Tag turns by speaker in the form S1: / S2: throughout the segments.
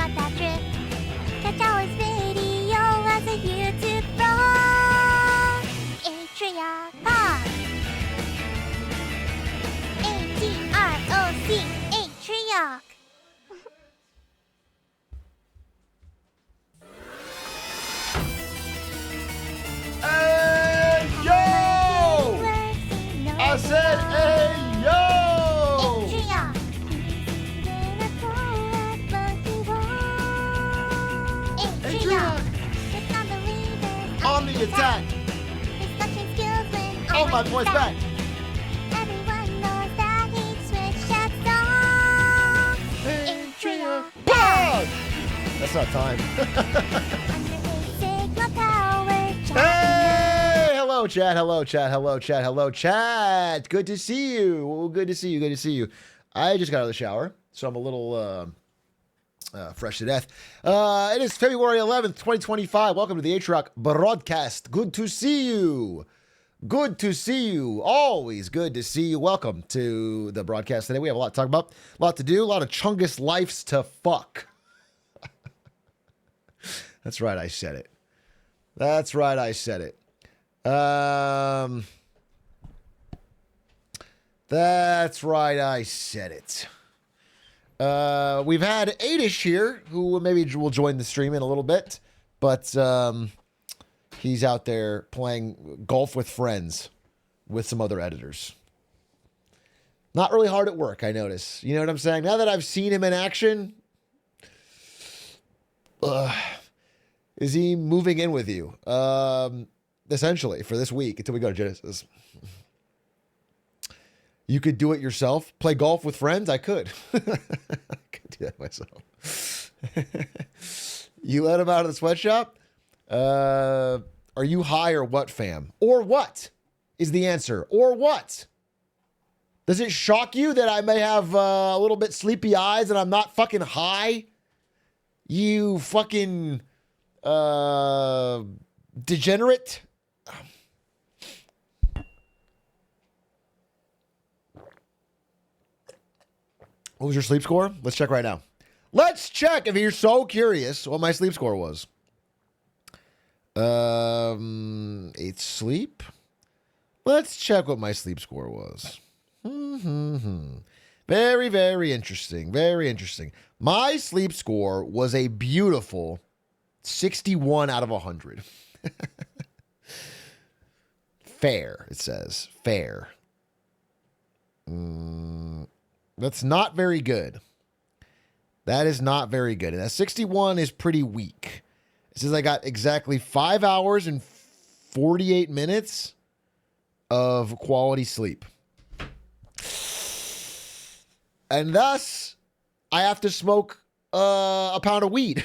S1: got that drip. Catch our video as a YouTube vlog. Atrioc Pod. A-T-R-O-C. Atrioc.
S2: Hey, yo! I said, hey, yo!
S1: Atrioc. Atrioc. It's unbelievable.
S2: On the attack!
S1: His clutching skills win
S2: Oh, my boy's back!
S1: Everyone knows that he switched that song. Atrioc.
S2: Pod! That's not time. Hey! Hello, chat. Hello, chat. Hello, chat. Hello, chat. Good to see you. Good to see you. Good to see you. I just got out of the shower, so I'm a little fresh to death. It is February 11th, 2025. Welcome to the Atrioc broadcast. Good to see you. Good to see you. Always good to see you. Welcome to the broadcast today. We have a lot to talk about, a lot to do, a lot of Chungus lives to fuck. That's right, I said it. That's right, I said it. That's right, I said it. We've had Adish here, who maybe will join the stream in a little bit, but he's out there playing golf with friends with some other editors. Not really hard at work, I notice. You know what I'm saying? Now that I've seen him in action, is he moving in with you? Essentially, for this week, until we go to Genesis. You could do it yourself. Play golf with friends? I could. I could do that myself. You let him out of the sweatshop? Are you high or what, fam? Or what is the answer? Or what? Does it shock you that I may have a little bit sleepy eyes and I'm not fucking high? You fucking degenerate. What was your sleep score? Let's check right now. Let's check if you're so curious what my sleep score was. 8 sleep. Let's check what my sleep score was. Very, very interesting. Very interesting. My sleep score was a beautiful 61 out of 100. Fair, it says. Fair. That's not very good. That is not very good. And that 61 is pretty weak. It says I got exactly 5 hours and 48 minutes of quality sleep. And thus, I have to smoke a pound of weed.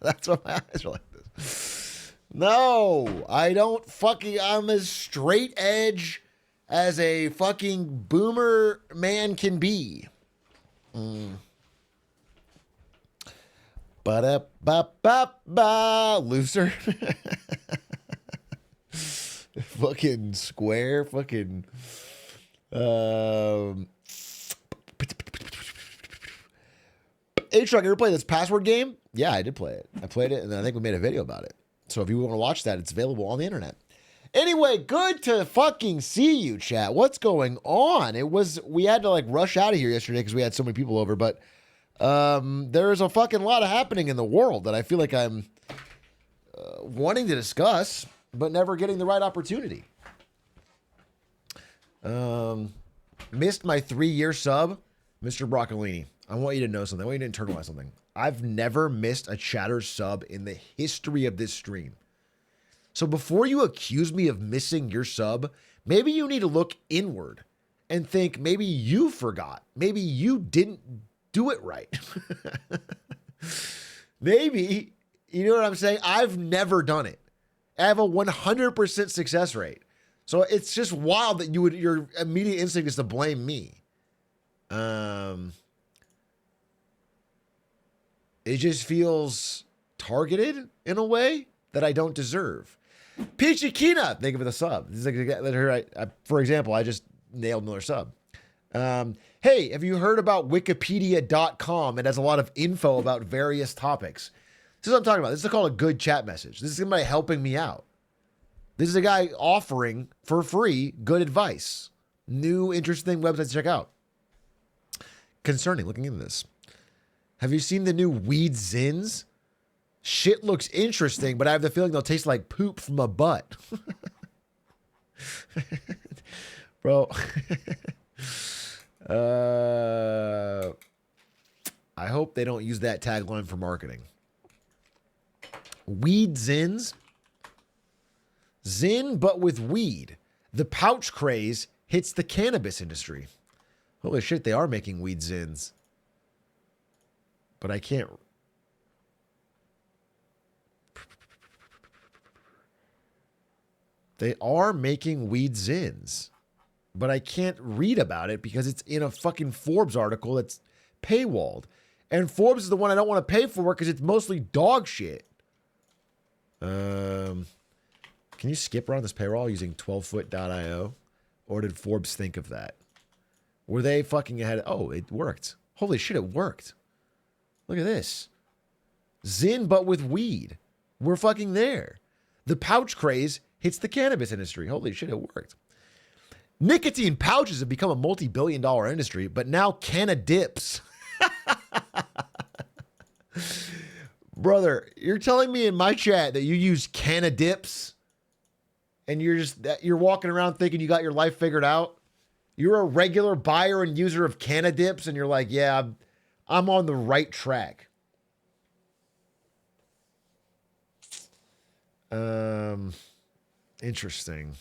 S2: That's why my eyes are like this. No, I don't fucking, I'm as straight edge as a fucking boomer man can be. Ba-da-ba-ba-ba, loser. Fucking square, fucking, Atrioc, you ever play this password game? Yeah, I did play it. I played it, and I think we made a video about it. So if you want to watch that, it's available on the internet. Anyway, good to fucking see you, chat. What's going on? We had to like rush out of here yesterday because we had so many people over, but there's a fucking lot of happening in the world that I feel like I'm wanting to discuss, but never getting the right opportunity. Missed my 3-year sub, Mr. Broccolini. I want you to know something. I want you to internalize something. I've never missed a chatter sub in the history of this stream. So before you accuse me of missing your sub, maybe you need to look inward and think maybe you forgot. Maybe you didn't do it right. Maybe, you know what I'm saying? I've never done it. I have a 100% success rate. So it's just wild that your immediate instinct is to blame me. It just feels targeted in a way that I don't deserve. Peachy Kina, thank you for the sub. This is like, for example, I just nailed another sub. Hey, have you heard about Wikipedia.com? It has a lot of info about various topics. This is what I'm talking about. This is called a good chat message. This is somebody helping me out. This is a guy offering for free good advice. New interesting websites to check out. Concerning, looking into this. Have you seen the new Weed Zins? Shit looks interesting, but I have the feeling they'll taste like poop from a butt. Bro. I hope they don't use that tagline for marketing. Weed Zins? Zin, but with weed. The pouch craze hits the cannabis industry. Holy shit, they are making Weed Zins. But I can't... They are making Weed Zins. But I can't read about it because it's in a fucking Forbes article that's paywalled. And Forbes is the one I don't want to pay for because it's mostly dog shit. Can you skip around this paywall using 12foot.io? Or did Forbes think of that? Were they fucking ahead? Oh, it worked. Holy shit, it worked. Look at this. Zin, but with weed. We're fucking there. The pouch craze hits the cannabis industry. Holy shit, it worked. Nicotine pouches have become a multi-billion-dollar industry, but now canna dips. Brother, you're telling me in my chat that you use canna dips and you're walking around thinking you got your life figured out? You're a regular buyer and user of canna dips and you're like, yeah, I'm on the right track. Interesting.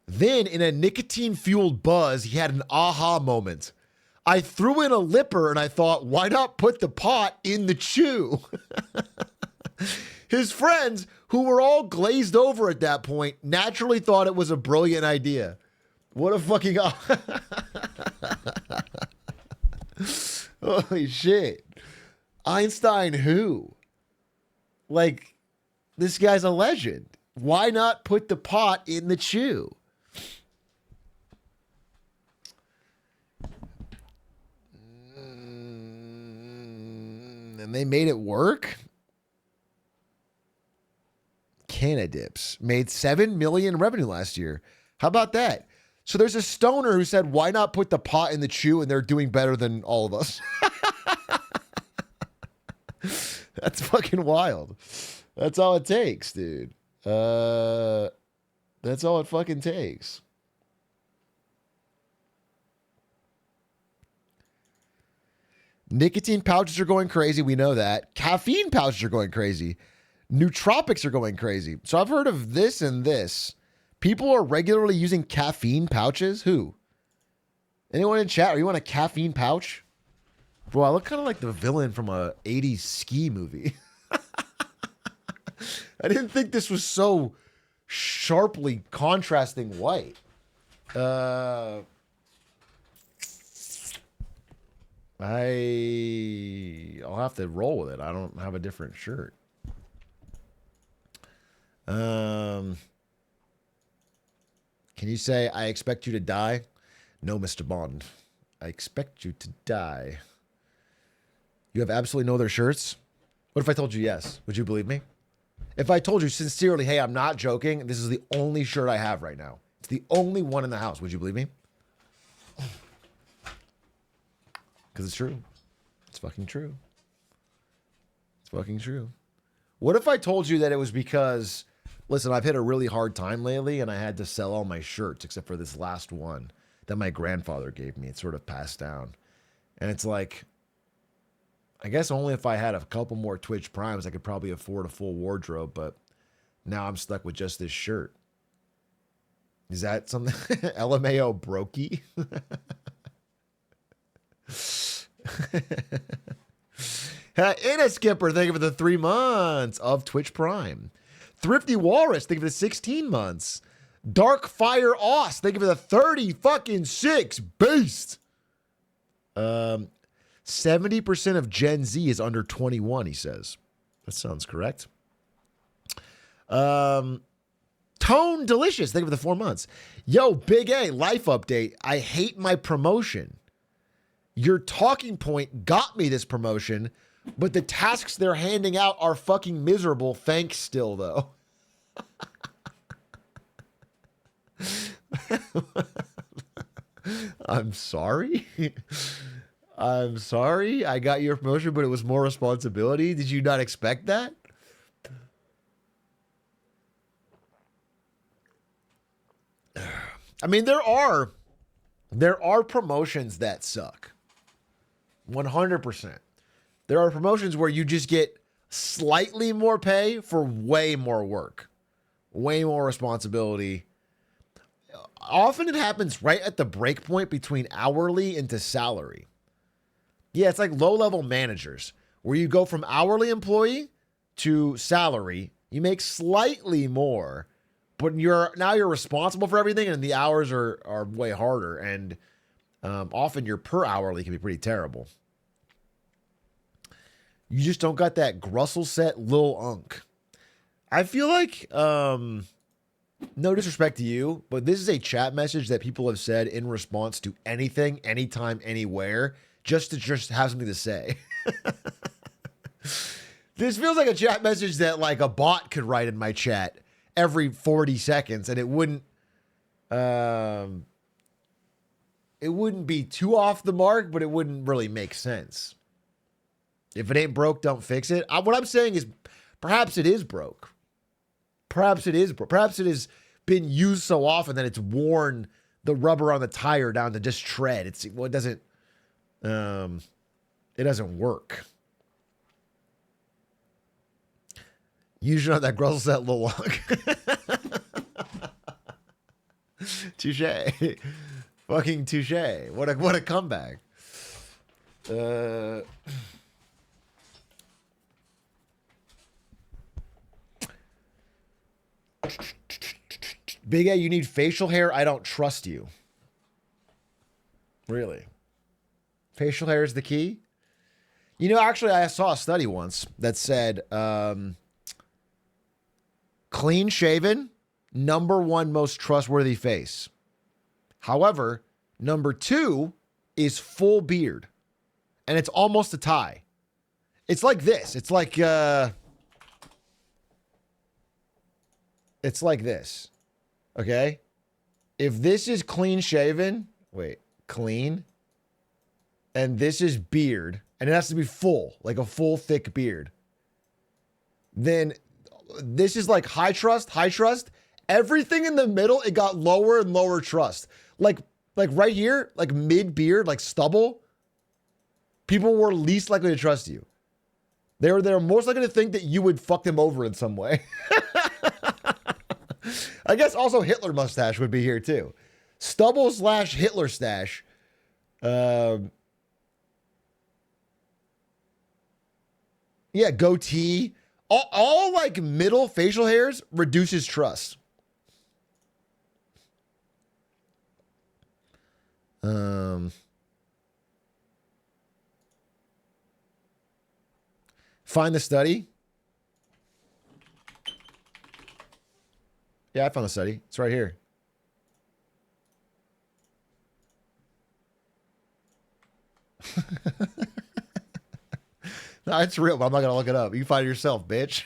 S2: Then, in a nicotine-fueled buzz, he had an aha moment. I threw in a lipper and I thought, why not put the pot in the chew? His friends, who were all glazed over at that point, naturally thought it was a brilliant idea. What a fucking... Holy shit. Einstein who? Like, this guy's a legend. Why not put the pot in the chew? And they made it work? Canna Dips made $7 million revenue last year. How about that? So there's a stoner who said, why not put the pot in the chew? And they're doing better than all of us. That's fucking wild. That's all it takes, dude. That's all it fucking takes. Nicotine pouches are going crazy. We know that. Caffeine pouches are going crazy. Nootropics are going crazy. So I've heard of this and this. People are regularly using caffeine pouches. Who? Anyone in chat? Are you on a caffeine pouch? Bro, I look kind of like the villain from a 80s ski movie. I didn't think this was so sharply contrasting white. I'll have to roll with it. I don't have a different shirt. Can you say, I expect you to die? No, Mr. Bond. I expect you to die. You have absolutely no other shirts? What if I told you yes? Would you believe me? If I told you sincerely, hey, I'm not joking, this is the only shirt I have right now. It's the only one in the house. Would you believe me? Because it's true. It's fucking true. It's fucking true. What if I told you that it was because, listen, I've hit a really hard time lately and I had to sell all my shirts except for this last one that my grandfather gave me. It's sort of passed down. And it's like, I guess only if I had a couple more Twitch Primes, I could probably afford a full wardrobe, but now I'm stuck with just this shirt. Is that something? LMAO brokey? Anna Skipper, thank you for the 3 months of Twitch Prime. Thrifty Walrus, thank you for the 16 months. Dark Fire Oss, thank you for the 30 fucking 6 beast. 70% of Gen Z is under 21, he says. That sounds correct. Tom Tone Delicious, thank you for the 4 months. Yo, Big A, life update. I hate my promotion. Your talking point got me this promotion, but the tasks they're handing out are fucking miserable. Thanks still, though. I'm sorry. I'm sorry. I got your promotion, but it was more responsibility. Did you not expect that? I mean, there are promotions that suck. 100%. There are promotions where you just get slightly more pay for way more work, way more responsibility. Often it happens right at the break point between hourly into salary. Yeah, it's like low-level managers where you go from hourly employee to salary. You make slightly more, but you're responsible for everything, and the hours are way harder, and often your per hourly can be pretty terrible. You just don't got that Grussel set Lil Unk. I feel like, no disrespect to you, but this is a chat message that people have said in response to anything, anytime, anywhere, just to have something to say. This feels like a chat message that like a bot could write in my chat every 40 seconds, and it wouldn't be too off the mark, but it wouldn't really make sense. If it ain't broke, don't fix it. What I'm saying is perhaps it is broke. Perhaps it has been used so often that it's worn the rubber on the tire down to just tread. It doesn't work. You should know that Grussel set Lil Long. Touche. Fucking touche. What a comeback. Big A, you need facial hair? I don't trust you. Really? Facial hair is the key? You know, actually, I saw a study once that said clean shaven, #1 most trustworthy face. However, #2 is full beard. And it's almost a tie. It's like this. It's like this. Okay? If this is clean shaven, clean, and this is beard, and it has to be full, like a full thick beard, then this is like high trust. Everything in the middle, it got lower and lower trust. Like right here, like mid beard, like stubble, people were least likely to trust you. They're most likely to think that you would fuck them over in some way. I guess also Hitler mustache would be here too. Stubble / Hitler stash. Yeah, goatee. All like middle facial hairs reduces trust. Find the study. Yeah, I found the study. It's right here. No, it's real, but I'm not going to look it up. You can find it yourself, bitch.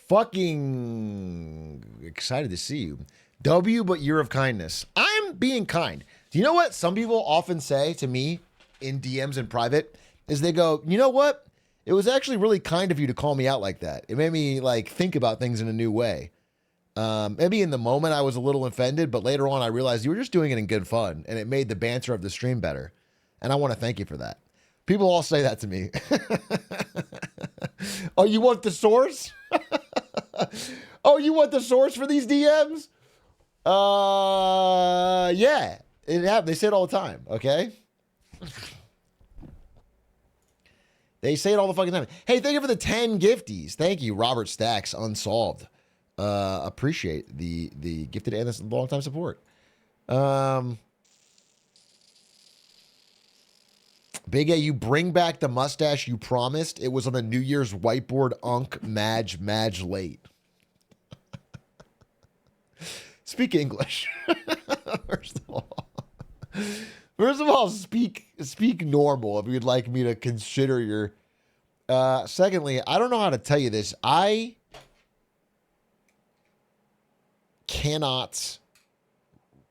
S2: Fucking excited to see you. W, but year of kindness. I'm being kind. Do you know what some people often say to me in DMs in private? Is they go, you know what? It was actually really kind of you to call me out like that. It made me like think about things in a new way. Maybe in the moment I was a little offended, but later on I realized you were just doing it in good fun, and it made the banter of the stream better. And I want to thank you for that. People all say that to me. Oh, you want the source? Oh, you want the source for these DMs? Yeah, it happened. They say it all the time. Okay. They say it all the fucking time. Hey, thank you for the 10 gifties. Thank you, Robert Stacks, Unsolved. Appreciate the gifted and this long time support. Big A, you bring back the mustache you promised. It was on the New Year's whiteboard. Madge late. Speak English. First of all, speak normal if you'd like me to consider your. Secondly, I don't know how to tell you this. I cannot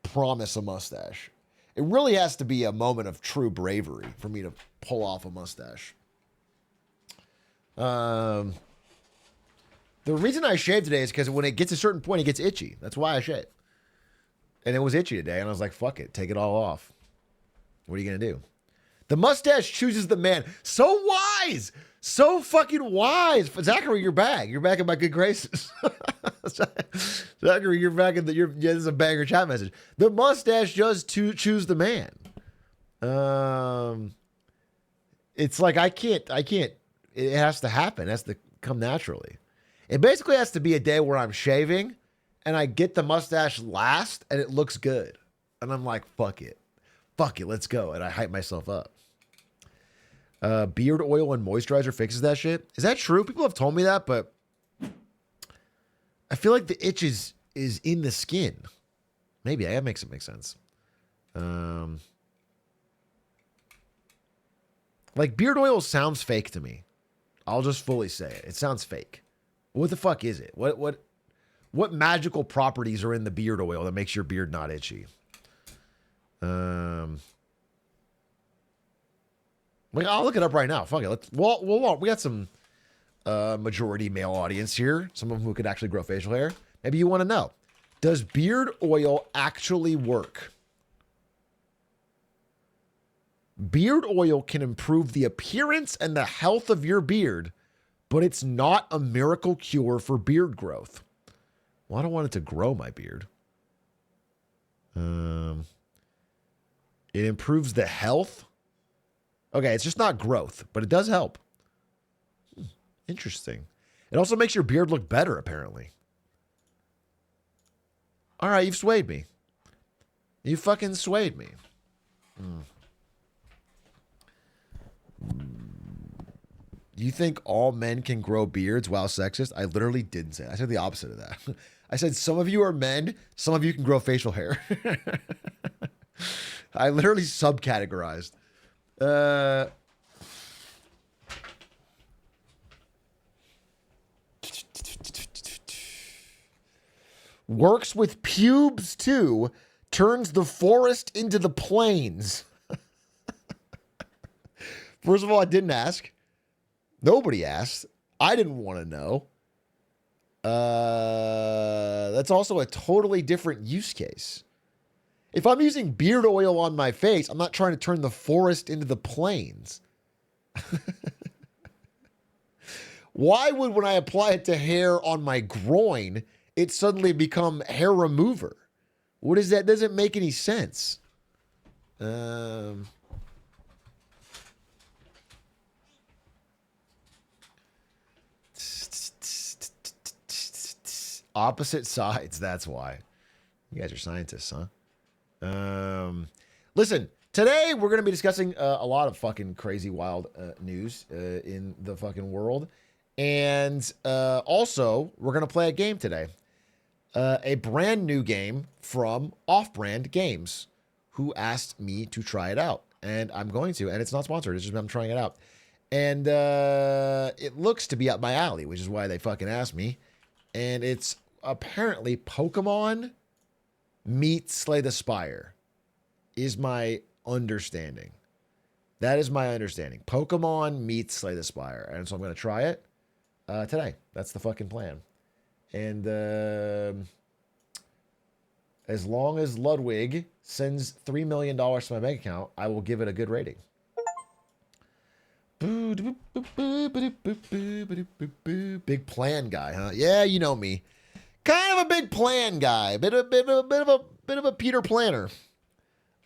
S2: promise a mustache. It really has to be a moment of true bravery for me to pull off a mustache. The reason I shaved today is because when it gets a certain point, it gets itchy. That's why I shaved. And it was itchy today, and I was like, fuck it, take it all off. What are you going to do? The mustache chooses the man. So wise! So fucking wise. Zachary, you're back. You're back in my good graces. Zachary, you're back in the... yeah, this is a banger chat message. The mustache does choose the man. It's like I can't... It has to happen. It has to come naturally. It basically has to be a day where I'm shaving and I get the mustache last and it looks good. And I'm like, fuck it. Fuck it, let's go. And I hype myself up. Beard oil and moisturizer fixes that shit. Is that true? People have told me that, but I feel like the itch is in the skin. Maybe that makes it make sense. Like beard oil sounds fake to me. I'll just fully say it. It sounds fake. What the fuck is it? What magical properties are in the beard oil that makes your beard not itchy? Like, I'll look it up right now. Fuck it. We got some majority male audience here. Some of them who could actually grow facial hair. Maybe you want to know. Does beard oil actually work? Beard oil can improve the appearance and the health of your beard, but it's not a miracle cure for beard growth. Well, I don't want it to grow my beard. It improves the health. Okay, it's just not growth, but it does help. Interesting. It also makes your beard look better, apparently. All right, you've swayed me. You fucking swayed me. Do you think all men can grow beards? Wow, sexist. I literally didn't say that. I said the opposite of that. I said some of you are men, some of you can grow facial hair. I literally subcategorized. Works with pubes too. Turns the forest into the plains. First of all, I didn't ask. Nobody asked. I didn't want to know. That's also a totally different use case. If I'm using beard oil on my face, I'm not trying to turn the forest into the plains. Why would, when I apply it to hair on my groin, it suddenly become hair remover? What is that? Doesn't make any sense. Opposite sides. That's why. You guys are scientists, huh? Listen, today we're going to be discussing a lot of fucking crazy, wild news in the fucking world. And also, we're going to play a game today. A brand new game from Off-Brand Games, who asked me to try it out. And I'm going to. And it's not sponsored. It's just I'm trying it out. And it looks to be up my alley, which is why they fucking asked me. And it's apparently Pokemon meets Slay the Spire is my understanding. That is my understanding. Pokemon meets Slay the Spire. And so I'm going to try it today. That's the fucking plan. And as long as Ludwig sends $3 million to my bank account, I will give it a good rating. Big plan guy, huh? Yeah, you know me. Kind of a big plan guy. Bit of a Peter Planner.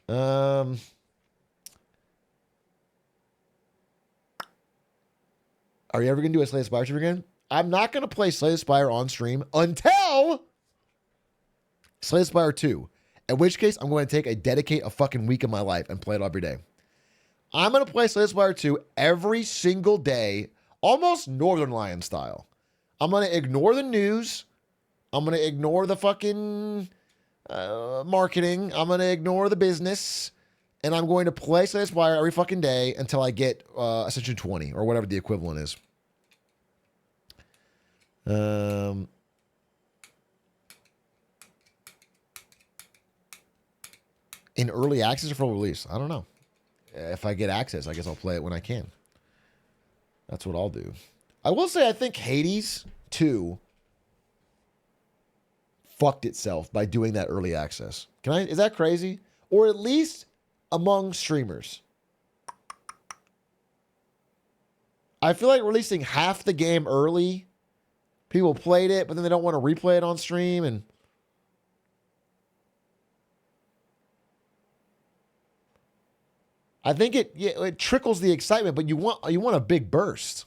S2: Are you ever gonna do a Slay the Spire stream again? I'm not gonna play Slay the Spire on stream until Slay the Spire 2. In which case, I'm going to dedicate a fucking week of my life and play it every day. I'm going to play Slay the Spire 2 every single day, almost Northern Lion style. I'm going to ignore the news. I'm going to ignore the fucking marketing. I'm going to ignore the business. And I'm going to play Slay the Spire every fucking day until I get Ascension 20 or whatever the equivalent is. In early access or full release? I don't know. If I get access, I guess I'll play it when I can. That's what I'll do. I will say I think Hades 2 fucked itself by doing that early access. Is that crazy? Or at least among streamers. I feel like releasing half the game early, people played it, but then they don't want to replay it on stream, and I think it trickles the excitement, but you want a big burst.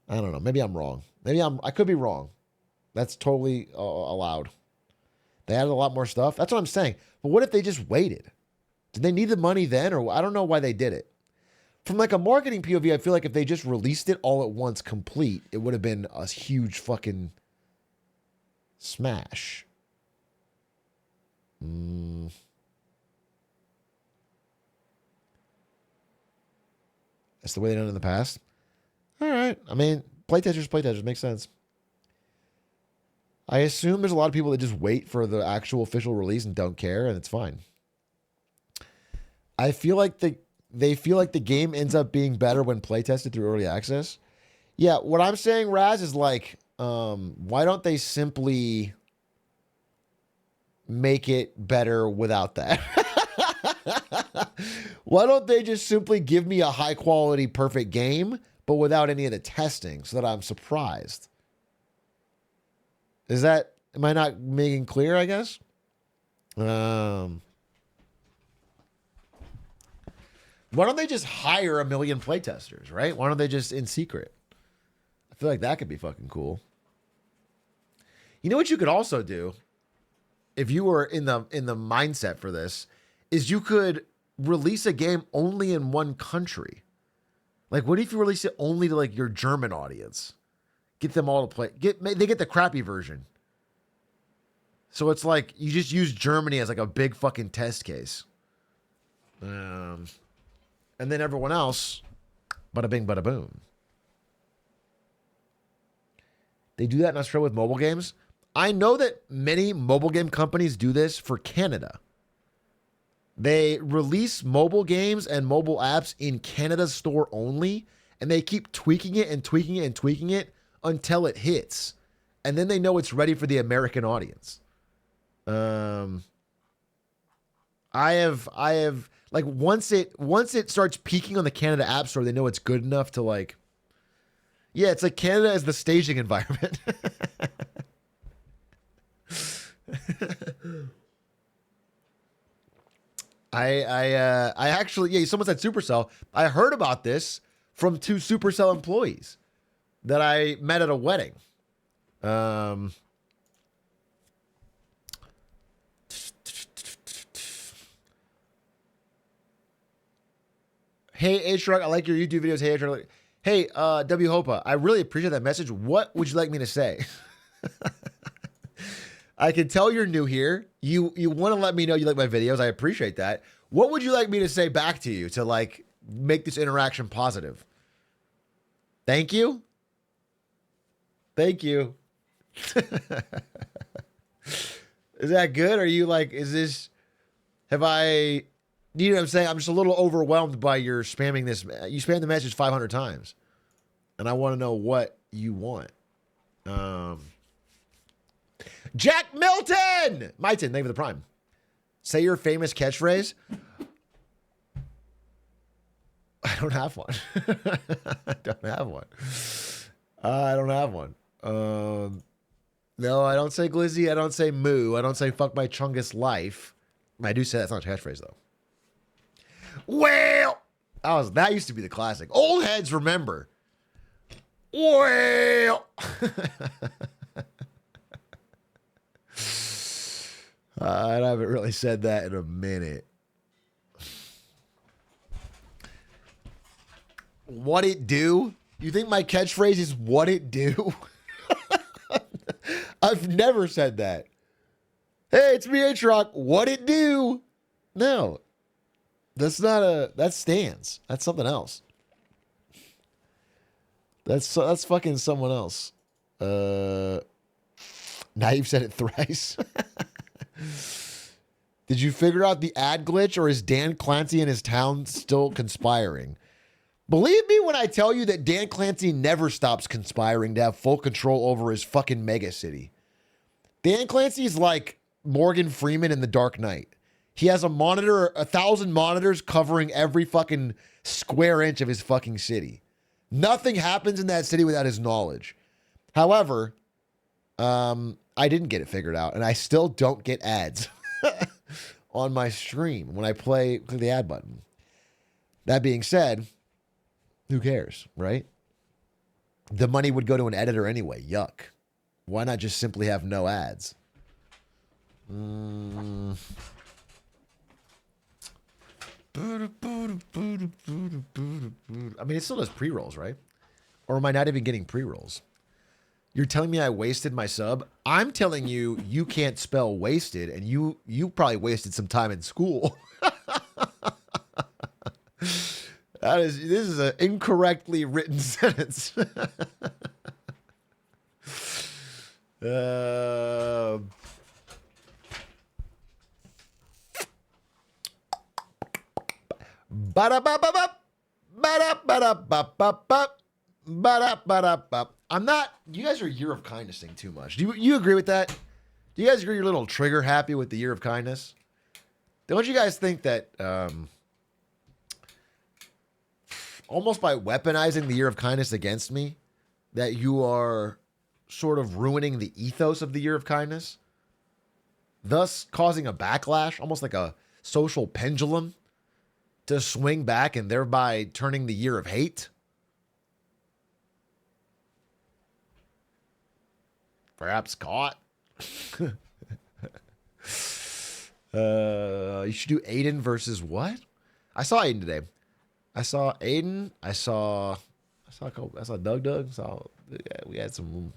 S2: I don't know. Maybe I'm wrong. I could be wrong. That's totally allowed. They added a lot more stuff. That's what I'm saying. But what if they just waited? Did they need the money then? Or I don't know why they did it. From like a marketing POV, I feel like if they just released it all at once complete, it would have been a huge fucking smash. That's the way they done it in the past. All right. I mean, playtesters makes sense. I assume there's a lot of people that just wait for the actual official release and don't care, and it's fine. I feel like they feel like the game ends up being better when playtested through early access. Yeah, what I'm saying, Raz, is like, why don't they simply make it better without that? Why don't they just simply give me a high quality, perfect game, but without any of the testing so that I'm surprised? Am I not making clear, I guess? Why don't they just hire 1 million playtesters, right? Why don't they just in secret? I feel like that could be fucking cool. You know what you could also do if you were in the mindset for this is you could release a game only in one country. Like, what if you release it only to like your German audience? Get them all to play. They get the crappy version. So it's like you just use Germany as like a big fucking test case. And then everyone else, bada bing, bada boom. They do that in Australia with mobile games. I know that many mobile game companies do this for Canada. They release mobile games and mobile apps in Canada's store only, and they keep tweaking it and tweaking it and tweaking it until it hits. And then they know it's ready for the American audience. I have like once it starts peaking on the Canada App Store, they know it's good enough to like, yeah, it's like Canada is the staging environment. I actually, yeah, someone said Supercell. I heard about this from 2 Supercell employees that I met at a wedding. Hey, Atrioc, I like your YouTube videos. Hey, Atrioc. Hey, W. Hopa, I really appreciate that message. What would you like me to say? I can tell you're new here. You want to let me know you like my videos. I appreciate that. What would you like me to say back to you to like make this interaction positive? Thank you. Thank you. Is that good? Are you like, have I, you know what I'm saying? I'm just a little overwhelmed by your spamming this. You spammed the message 500 times. And I want to know what you want. Jack Milton! Myton, thank you for the prime. Say your famous catchphrase. I don't have one. I don't have one. No, I don't say glizzy. I don't say moo. I don't say fuck my chungus life. I do say that's not a catchphrase, though. Well, that used to be the classic. Old heads remember. Well. I haven't really said that in a minute. What it do? You think my catchphrase is what it do? I've never said that. Hey, it's me, Atrioc. What it do? No. That's not that stands. That's something else. That's fucking someone else. Now you've said it thrice. Did you figure out the ad glitch, or is Dan Clancy and his town still conspiring? Believe me when I tell you that Dan Clancy never stops conspiring to have full control over his fucking mega city. Dan Clancy's like Morgan Freeman in The Dark Knight. He has 1,000 monitors covering every fucking square inch of his fucking city. Nothing happens in that city without his knowledge. However, I didn't get it figured out, and I still don't get ads on my stream when I click the ad button. That being said, who cares, right? The money would go to an editor anyway. Yuck. Why not just simply have no ads? I mean, it still does pre-rolls, right? Or am I not even getting pre-rolls? You're telling me I wasted my sub? I'm telling you, you can't spell wasted, and you probably wasted some time in school. This is an incorrectly written sentence. I'm not. You guys are Year of Kindness thing too much. Do you agree with that? Do you guys agree you're a little trigger happy with the Year of Kindness? Don't you guys think that almost by weaponizing the Year of Kindness against me, that you are sort of ruining the ethos of the Year of Kindness, thus causing a backlash, almost like a social pendulum to swing back and thereby turning the Year of Hate? Perhaps caught. You should do Aiden versus what? I saw Aiden today. I saw Aiden. I saw Doug. We had some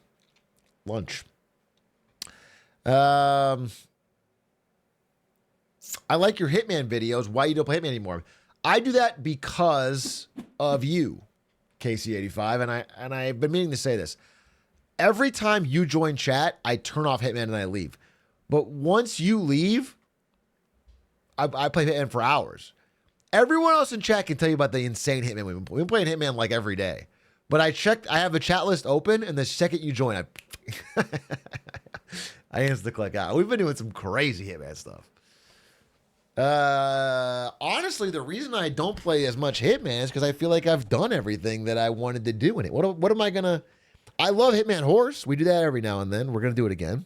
S2: lunch. I like your Hitman videos. Why you don't play Hitman anymore? I do that because of you, KC85, and I've been meaning to say this. Every time you join chat, I turn off Hitman and I leave. But once you leave, I play Hitman for hours. Everyone else in chat can tell you about the insane Hitman we've been playing Hitman like every day. But I have the chat list open, and the second you join, I instantly click out. We've been doing some crazy Hitman stuff. Honestly, the reason I don't play as much Hitman is because I feel like I've done everything that I wanted to do in it. What am I gonna? I love Hitman Horse. We do that every now and then. We're gonna do it again.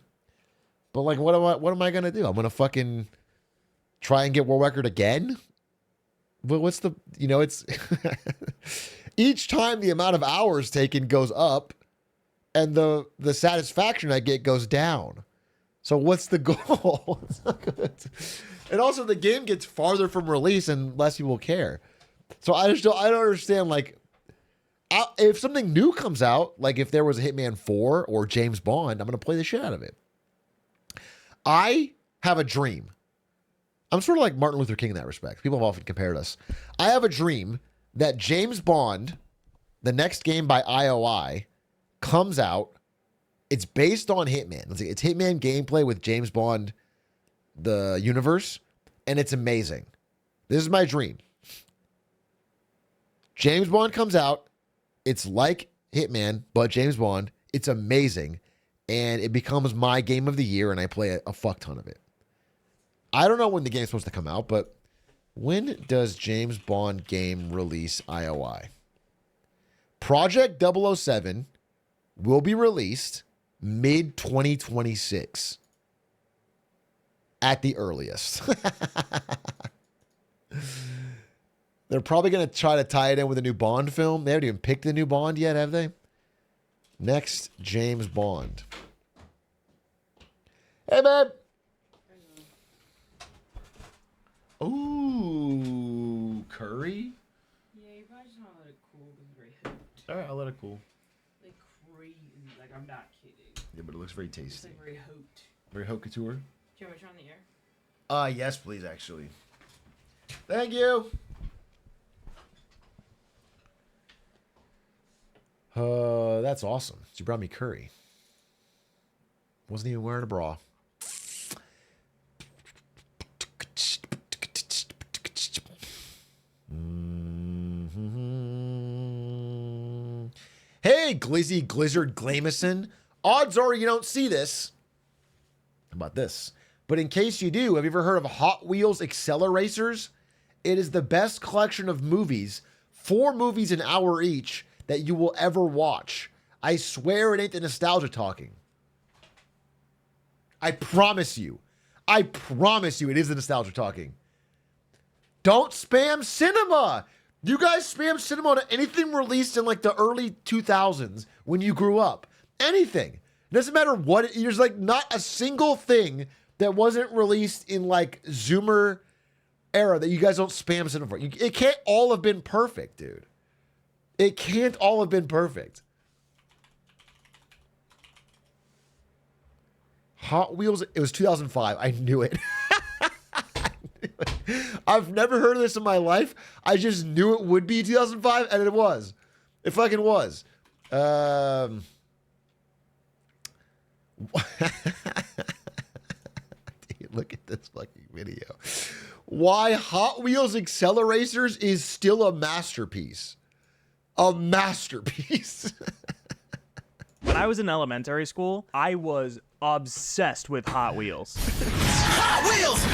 S2: But like, what am I gonna do? I'm gonna fucking try and get world record again. But what's the? It's each time the amount of hours taken goes up, and the satisfaction I get goes down. So what's the goal? It's not good. And also the game gets farther from release and less people care. So I don't understand, like, if something new comes out, like if there was a Hitman 4 or James Bond, I'm going to play the shit out of it. I have a dream. I'm sort of like Martin Luther King in that respect. People have often compared us. I have a dream that James Bond, the next game by IOI, comes out. It's based on Hitman. It's Hitman gameplay with James Bond, the universe, and it's amazing. This is my dream. James Bond comes out. It's like Hitman, but James Bond. It's amazing, and it becomes my game of the year, and I play a fuck ton of it. I don't know when the game's supposed to come out, but when does James Bond game release IOI? Project 007 will be released mid-2026 at the earliest. They're probably going to try to tie it in with a new Bond film. They haven't even picked the new Bond yet, have they? Next, James Bond. Hey, man.
S3: a lot of cool.
S4: Like crazy. Like I'm not kidding.
S2: Yeah, but it looks very
S4: It's
S2: tasty.
S4: like very hoped.
S2: Very haute couture.
S4: Do you want me to turn on the air?
S2: Yes, please, actually. Thank you. That's awesome. She brought me curry. Wasn't even wearing a bra. Hey, Glizzy Glizzard Glamison. Odds are you don't see this. How about this? But in case you do, have you ever heard of Hot Wheels AcceleRacers? It is the best collection of movies, 4 movies an hour each, that you will ever watch. I swear it ain't the nostalgia talking. I promise you. I promise you it is the nostalgia talking. Don't spam cinema. You guys spam cinema on anything released in like the early 2000s when you grew up. Anything. It doesn't matter what. There's like not a single thing that wasn't released in like Zoomer era that you guys don't spam cinema for. It can't all have been perfect, dude. It can't all have been perfect. Hot Wheels, it was 2005. I knew it. I've never heard of this in my life. I just knew it would be 2005, and it was. It fucking was. Look at this fucking video. Why Hot Wheels AcceleRacers is still a masterpiece. A masterpiece.
S5: When I was in elementary school, I was obsessed with Hot Wheels.
S6: Hot Wheels!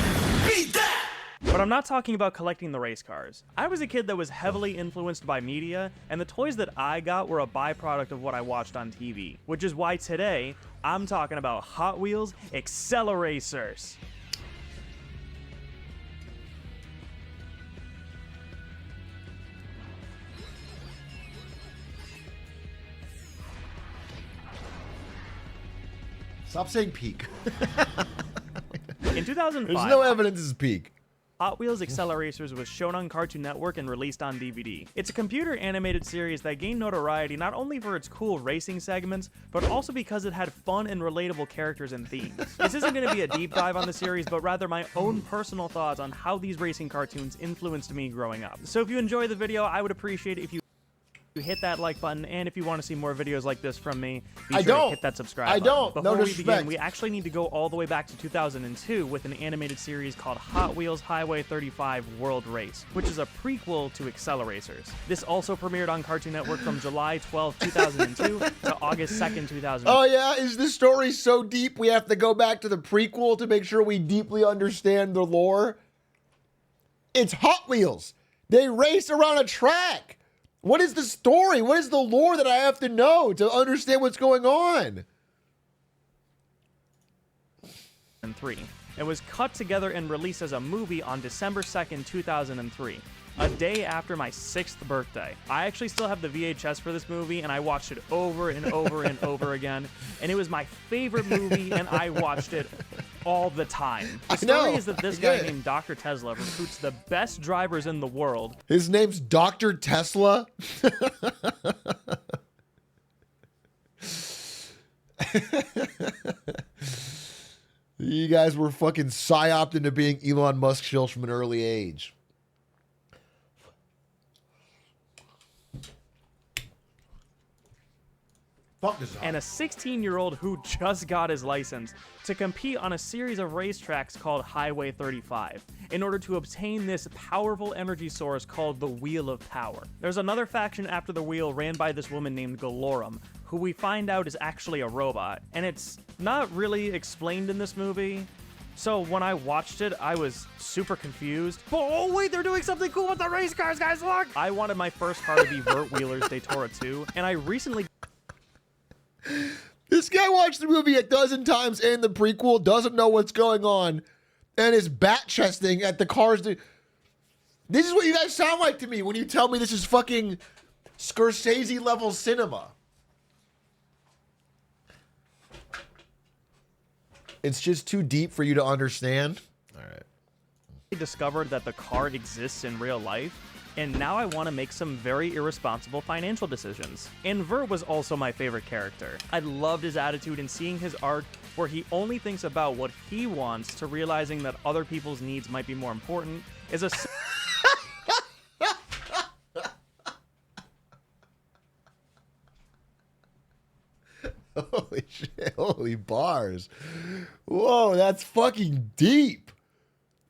S6: Beat that!
S5: But I'm not talking about collecting the race cars. I was a kid that was heavily influenced by media, and the toys that I got were a byproduct of what I watched on TV. Which is why today, I'm talking about Hot Wheels AcceleRacers.
S2: Stop saying peak.
S5: In 2005,
S2: There's no evidence it's peak.
S5: Hot Wheels AcceleRacers was shown on Cartoon Network and released on DVD. It's a computer animated series that gained notoriety not only for its cool racing segments, but also because it had fun and relatable characters and themes. This isn't going to be a deep dive on the series, but rather my own personal thoughts on how these racing cartoons influenced me growing up. So if you enjoy the video, I would appreciate it if you hit that like button, and if you want to see more videos like this from me, be sure to hit that subscribe button. Before
S2: no
S5: we
S2: disrespect.
S5: begin, we actually need to go all the way back to 2002 with an animated series called Hot Wheels Highway 35 World Race, which is a prequel to AcceleRacers. This also premiered on Cartoon Network from July 12, 2002 to August 2nd, 2002.
S2: Oh yeah, is this story so deep we have to go back to the prequel to make sure we deeply understand the lore? It's Hot Wheels. They race around a track. What is the story? What is the lore that I have to know to understand what's going on?
S5: And 3. It was cut together and released as a movie on December 2nd, 2003, a day after my 6th birthday. I actually still have the VHS for this movie, and I watched it over and over and over again, and it was my favorite movie, and I watched it all the time. The story is that this guy named Dr. Tesla recruits the best drivers in the world.
S2: His name's Dr. Tesla? You guys were fucking psyoped into being Elon Musk shills from an early age. Fuck this up.
S5: And a 16-year-old who just got his license to compete on a series of racetracks called Highway 35 in order to obtain this powerful energy source called the Wheel of Power. There's another faction after the wheel ran by this woman named Galorum, who we find out is actually a robot, and it's not really explained in this movie. So when I watched it, I was super confused. Oh wait, they're doing something cool with the race cars, guys, look! I wanted my first car to be Vert Wheeler's Datora 2, and I recently...
S2: This guy watched the movie a dozen times and the prequel, doesn't know what's going on, and is bat-chesting at the cars. This is what you guys sound like to me when you tell me this is fucking Scorsese-level cinema. It's just too deep for you to understand. All right.
S5: discovered that the car exists in real life. and now I want to make some very irresponsible financial decisions. And Vert was also my favorite character. I loved his attitude and seeing his arc where he only thinks about what he wants to realizing that other people's needs might be more important is a...
S2: Holy shit, holy bars. Whoa, that's fucking deep.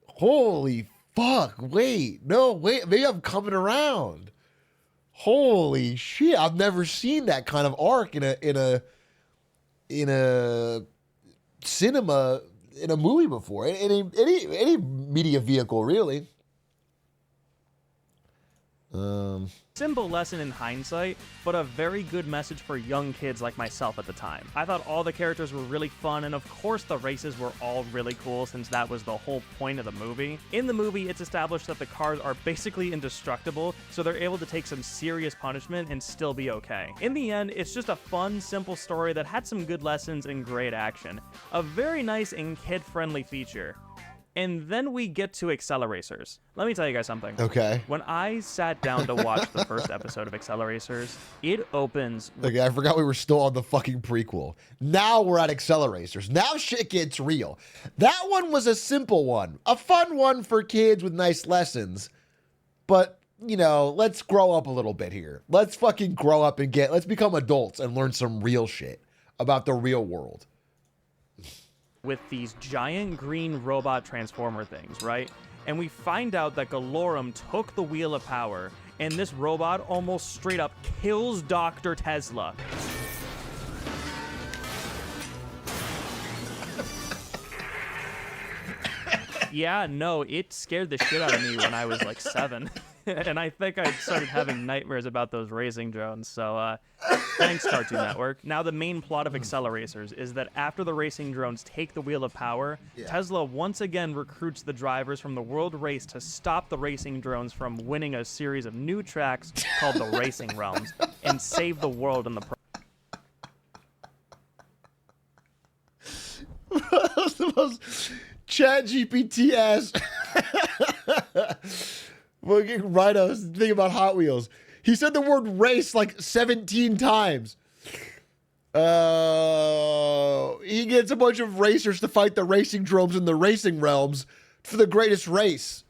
S2: Holy fuck, wait, no, wait, maybe I'm coming around. Holy shit, I've never seen that kind of arc in a cinema, in a movie before, any media vehicle, really.
S5: Simple lesson in hindsight, but a very good message for young kids like myself at the time. I thought all the characters were really fun, and of course the races were all really cool since that was the whole point of the movie. In the movie, it's established that the cars are basically indestructible, so they're able to take some serious punishment and still be okay. In the end, it's just a fun, simple story that had some good lessons and great action. A very nice and kid-friendly feature. And then we get to AcceleRacers. Let me tell you guys something.
S2: Okay.
S5: When I sat down to watch the first episode of AcceleRacers, it opens...
S2: Okay, I forgot we were still on the fucking prequel. Now we're at AcceleRacers. Now shit gets real. That one was a simple one. A fun one for kids with nice lessons. But, you know, let's grow up a little bit here. Let's fucking grow up and let's become adults and learn some real shit about the real world.
S5: With these giant green robot transformer things, right? And we find out that Galorum took the Wheel of Power, and this robot almost straight up kills Dr. Tesla. Yeah, no, it scared the shit out of me when I was like 7. And I think I started having nightmares about those racing drones, so thanks, Cartoon Network. Now, the main plot of AcceleRacers is that after the racing drones take the Wheel of Power, Tesla once again recruits the drivers from the world race to stop the racing drones from winning a series of new tracks called the Racing Realms and save the world in the process.
S2: That's the most ChatGPT ass. Fucking Rhino's thing about Hot Wheels. He said the word race like 17 times. He gets a bunch of racers to fight the racing drones in the racing realms for the greatest race.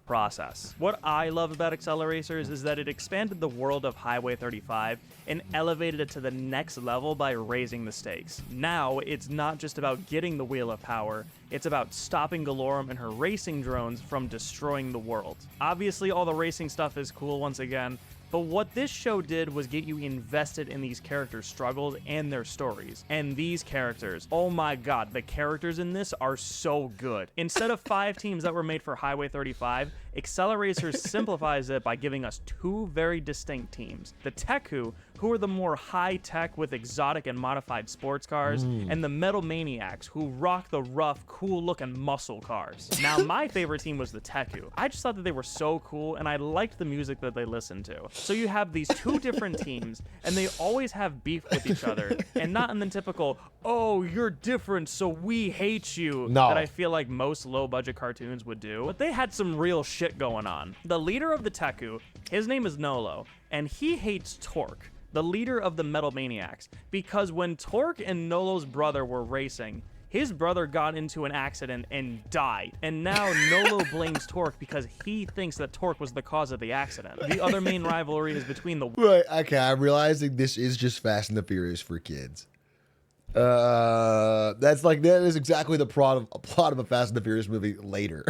S5: Process. What I love about AcceleRacers is that it expanded the world of Highway 35 and elevated it to the next level by raising the stakes. Now, it's not just about getting the Wheel of Power, it's about stopping Galorum and her racing drones from destroying the world. Obviously, all the racing stuff is cool once again, but what this show did was get you invested in these characters' struggles and their stories. And these characters, oh my god, the characters in this are so good. Instead of 5 teams that were made for Highway 35, AcceleRacers simplifies it by giving us 2 very distinct teams. The Teku, who are the more high-tech with exotic and modified sports cars, and the Metal Maniacs, who rock the rough, cool-looking muscle cars. Now, my favorite team was the Teku. I just thought that they were so cool, and I liked the music that they listened to. So you have these 2 different teams, and they always have beef with each other, and not in the typical, oh, you're different, so we hate you, that I feel like most low-budget cartoons would do. But they had some real shit going on. The leader of the Teku, his name is Nolo, and he hates Torque, the leader of the Metal Maniacs, because when Torque and Nolo's brother were racing, his brother got into an accident and died. And now Nolo blames Torque because he thinks that Torque was the cause of the accident. The other main rivalry is between the...
S2: Right, okay, I'm realizing this is just Fast and the Furious for kids. That is exactly the plot of a Fast and the Furious movie later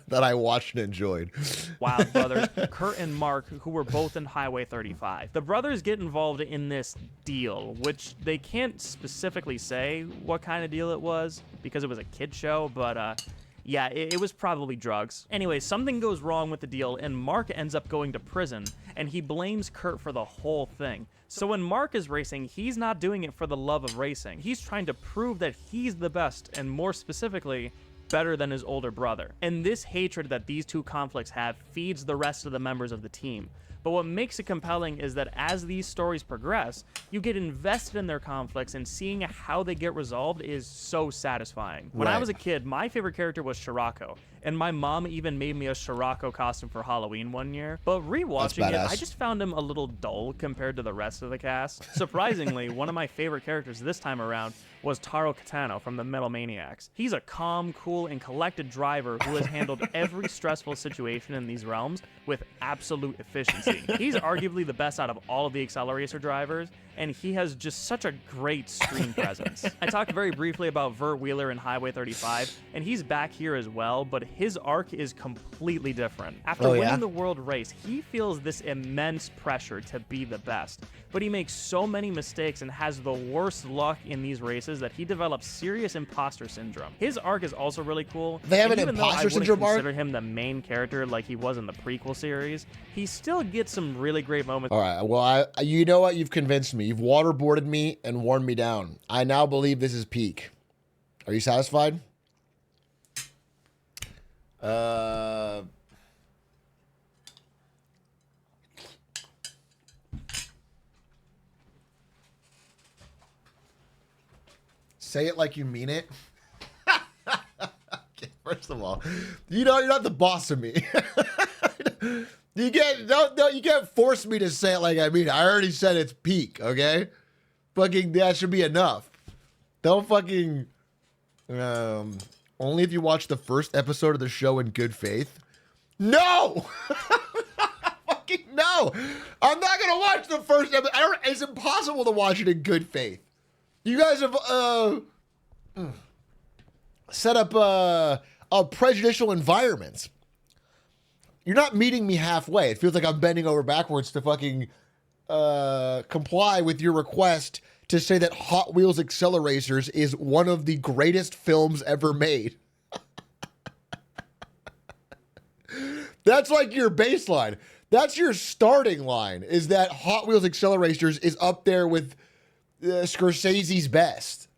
S2: that I watched and enjoyed.
S5: Wild brothers, Kurt and Mark, who were both in Highway 35. The brothers get involved in this deal, which they can't specifically say what kind of deal it was because it was a kid show, but yeah, it was probably drugs. Anyway, something goes wrong with the deal, and Mark ends up going to prison, and he blames Kurt for the whole thing. So when Mark is racing, he's not doing it for the love of racing. He's trying to prove that he's the best, and more specifically, better than his older brother. And this hatred that these 2 conflicts have feeds the rest of the members of the team. But what makes it compelling is that as these stories progress, you get invested in their conflicts, and seeing how they get resolved is so satisfying. When I was a kid, my favorite character was Shirako, and my mom even made me a Shirako costume for Halloween one year. But rewatching it, I just found him a little dull compared to the rest of the cast. Surprisingly, one of my favorite characters this time around was Taro Katano from the Metal Maniacs. He's a calm, cool, and collected driver who has handled every stressful situation in these realms with absolute efficiency. He's arguably the best out of all of the AcceleRacer drivers, and he has just such a great screen presence. I talked very briefly about Vert Wheeler in Highway 35, and he's back here as well, but his arc is completely different. After winning the world race, he feels this immense pressure to be the best, but he makes so many mistakes and has the worst luck in these races that he develops serious imposter syndrome. His arc is also really cool.
S2: They have an imposter syndrome arc?
S5: Consider him the main character like he was in the prequel series, he still gets some really great moments.
S2: All right, well, you know what? You've convinced me. You've waterboarded me and worn me down. I now believe this is peak. Are you satisfied? Say it like you mean it. Okay, first of all, you know you're not the boss of me. You can't force me to say it like I mean it. I already said it's peak, okay? Fucking that should be enough. Don't fucking only if you watch the first episode of the show in good faith. No! Fucking no! I'm not gonna watch the first episode. It's impossible to watch it in good faith. You guys have set up a prejudicial environment. You're not meeting me halfway. It feels like I'm bending over backwards to fucking comply with your request to say that Hot Wheels AcceleRacers is one of the greatest films ever made. That's like your baseline. That's your starting line, is that Hot Wheels AcceleRacers is up there with Scorsese's best.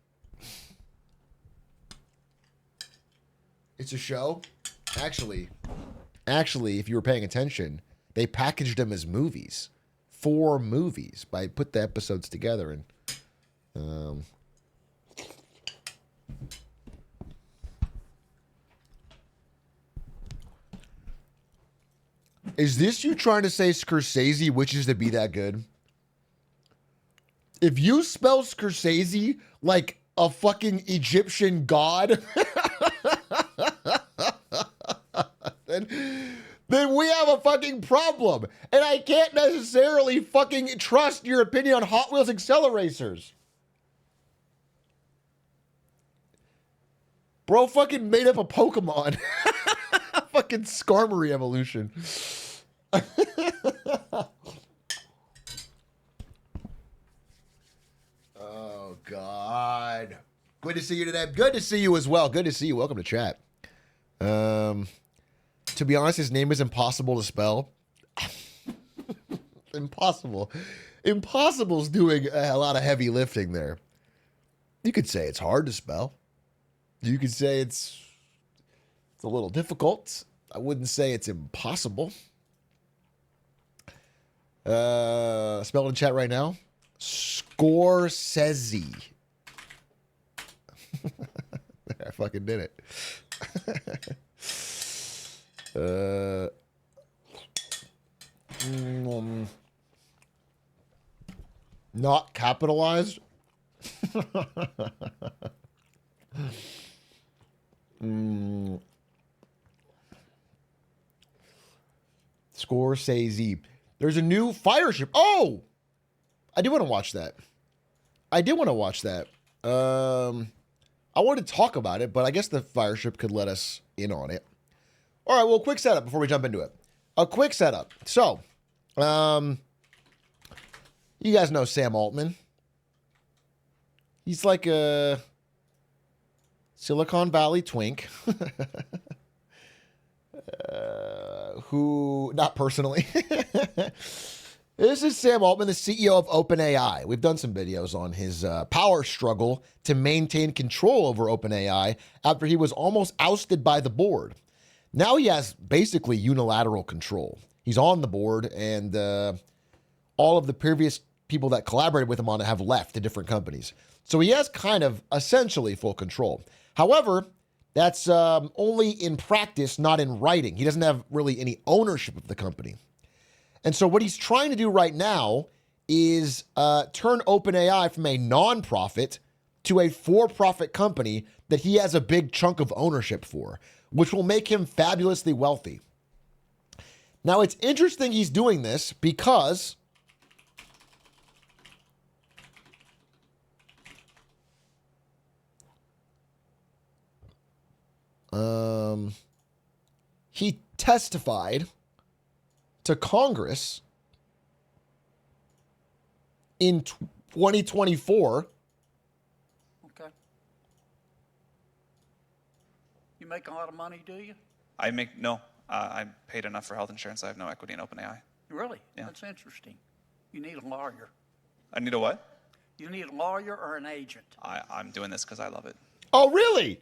S2: It's a show? Actually, if you were paying attention, they packaged them as movies. 4 movies. I put the episodes together and is this you trying to say Scorsese wishes to be that good? If you spell Scorsese like a fucking Egyptian god, then we have a fucking problem. And I can't necessarily fucking trust your opinion on Hot Wheels AcceleRacers. Bro fucking made up a Pokemon. Fucking Skarmory evolution. Oh, God. Good to see you today. Good to see you as well. Good to see you. Welcome to chat. To be honest, his name is impossible to spell. Impossible. Impossible's doing a lot of heavy lifting there. You could say it's hard to spell. You could say it's a little difficult. I wouldn't say it's impossible. Spell in chat right now. Scorsese. I fucking did it. Not capitalized. Scorsese. There's a new fire ship. Oh, I do want to watch that. I wanted to talk about it, but I guess the fire ship could let us in on it. All right, well, quick setup before we jump into it. A quick setup. So, you guys know Sam Altman. He's like a Silicon Valley twink. Who, not personally. This is Sam Altman, the CEO of OpenAI. We've done some videos on his power struggle to maintain control over OpenAI after he was almost ousted by the board. Now he has basically unilateral control. He's on the board, and all of the previous people that collaborated with him on it have left to different companies. So he has kind of essentially full control. However, that's only in practice, not in writing. He doesn't have really any ownership of the company. And so what he's trying to do right now is turn OpenAI from a non-profit to a for-profit company that he has a big chunk of ownership for, which will make him fabulously wealthy. Now, it's interesting he's doing this because he testified to Congress in 2024.
S3: Okay. You make a lot of money, do you?
S7: No. I paid enough for health insurance. I have no equity in OpenAI.
S3: Really?
S7: Yeah.
S3: That's interesting. You need a lawyer.
S7: I need a what?
S3: You need a lawyer or an agent.
S7: I'm doing this because I love it.
S2: Oh, really?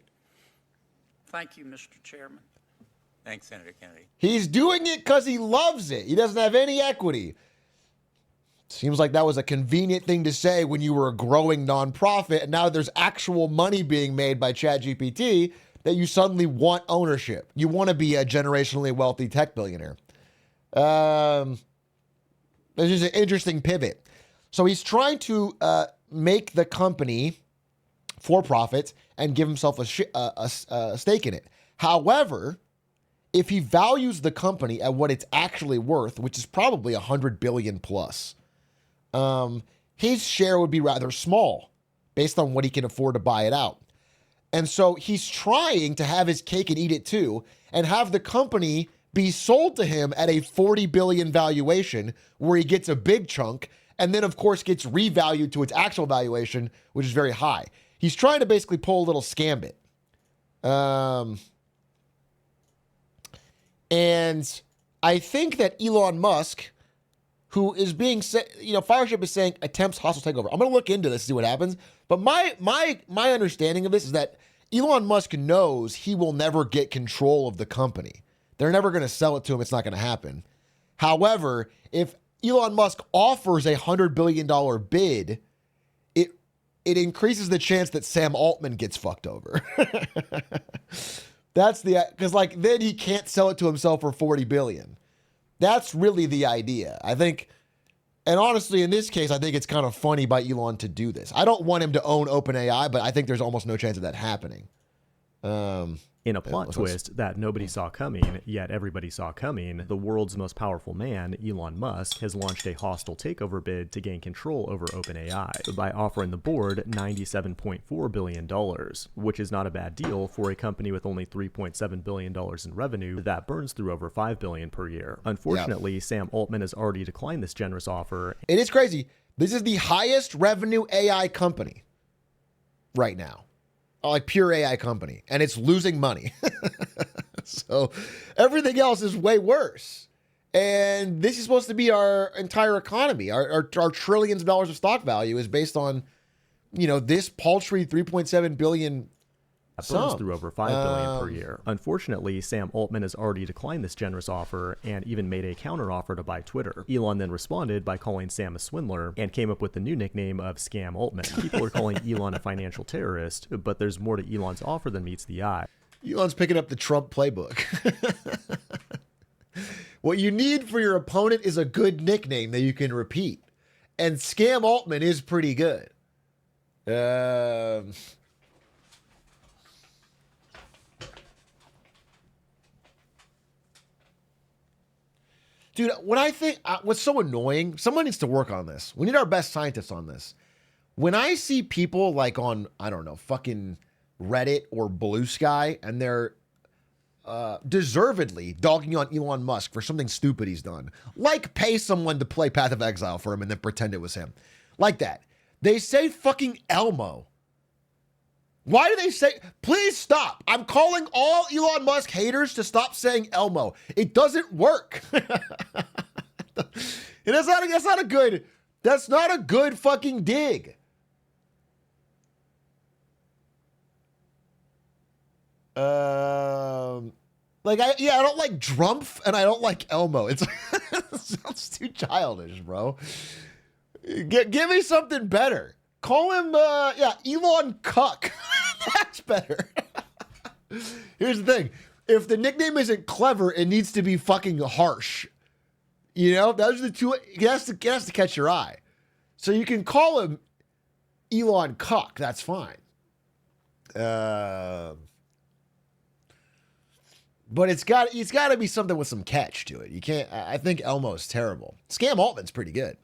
S3: Thank you, Mr. Chairman.
S8: Thanks, Senator Kennedy.
S2: He's doing it because he loves it. He doesn't have any equity. Seems like that was a convenient thing to say when you were a growing nonprofit, and now there's actual money being made by ChatGPT that you suddenly want ownership. You want to be a generationally wealthy tech billionaire. This is an interesting pivot. So he's trying to make the company for profit and give himself a stake in it. However, if he values the company at what it's actually worth, which is probably 100 billion plus, his share would be rather small based on what he can afford to buy it out. And so he's trying to have his cake and eat it too, and have the company be sold to him at a 40 billion valuation where he gets a big chunk, and then of course gets revalued to its actual valuation, which is very high. He's trying to basically pull a little scambit. And I think that Elon Musk, who is being said, Fireship is saying attempts hostile takeover. I'm going to look into this, see what happens. But my understanding of this is that Elon Musk knows he will never get control of the company. They're never going to sell it to him. It's not going to happen. However, if Elon Musk offers $100 billion bid, it increases the chance that Sam Altman gets fucked over. That's because then he can't sell it to himself for 40 billion. That's really the idea. I think, and honestly, in this case, I think it's kind of funny by Elon to do this. I don't want him to own OpenAI, but I think there's almost no chance of that happening.
S9: In a plot twist that nobody saw coming, yet everybody saw coming, the world's most powerful man, Elon Musk, has launched a hostile takeover bid to gain control over OpenAI by offering the board $97.4 billion, which is not a bad deal for a company with only $3.7 billion in revenue that burns through over $5 billion per year. Unfortunately, Sam Altman has already declined this generous offer.
S2: It is crazy. This is the highest revenue AI company right now. Like pure AI company, and it's losing money. So everything else is way worse. And this is supposed to be our entire economy. Our trillions of dollars of stock value is based on, this paltry 3.7 billion
S9: burns through over $5 billion per year. Unfortunately, Sam Altman has already declined this generous offer and even made a counteroffer to buy Twitter. Elon then responded by calling Sam a swindler and came up with the new nickname of Scam Altman. People are calling Elon a financial terrorist, but there's more to Elon's offer than meets the eye.
S2: Elon's picking up the Trump playbook. What you need for your opponent is a good nickname that you can repeat. And Scam Altman is pretty good. Dude, what I think, what's so annoying, someone needs to work on this. We need our best scientists on this. When I see people like on, I don't know, fucking Reddit or Blue Sky, and they're deservedly dogging on Elon Musk for something stupid he's done, like pay someone to play Path of Exile for him and then pretend it was him. Like that. They say fucking Elmo. Why do they say, please stop. I'm calling all Elon Musk haters to stop saying Elmo. It doesn't work. That's not a good fucking dig. Like, I don't like Drumpf and I don't like Elmo. It sounds too childish, bro. Give me something better. Call him, Elon Cuck. That's better. Here's the thing. If the nickname isn't clever, it needs to be fucking harsh. You know, those are the two. It has to catch your eye. So you can call him Elon Cuck. That's fine. But it's got to be something with some catch to it. You can't. I think Elmo's terrible. Scam Altman's pretty good.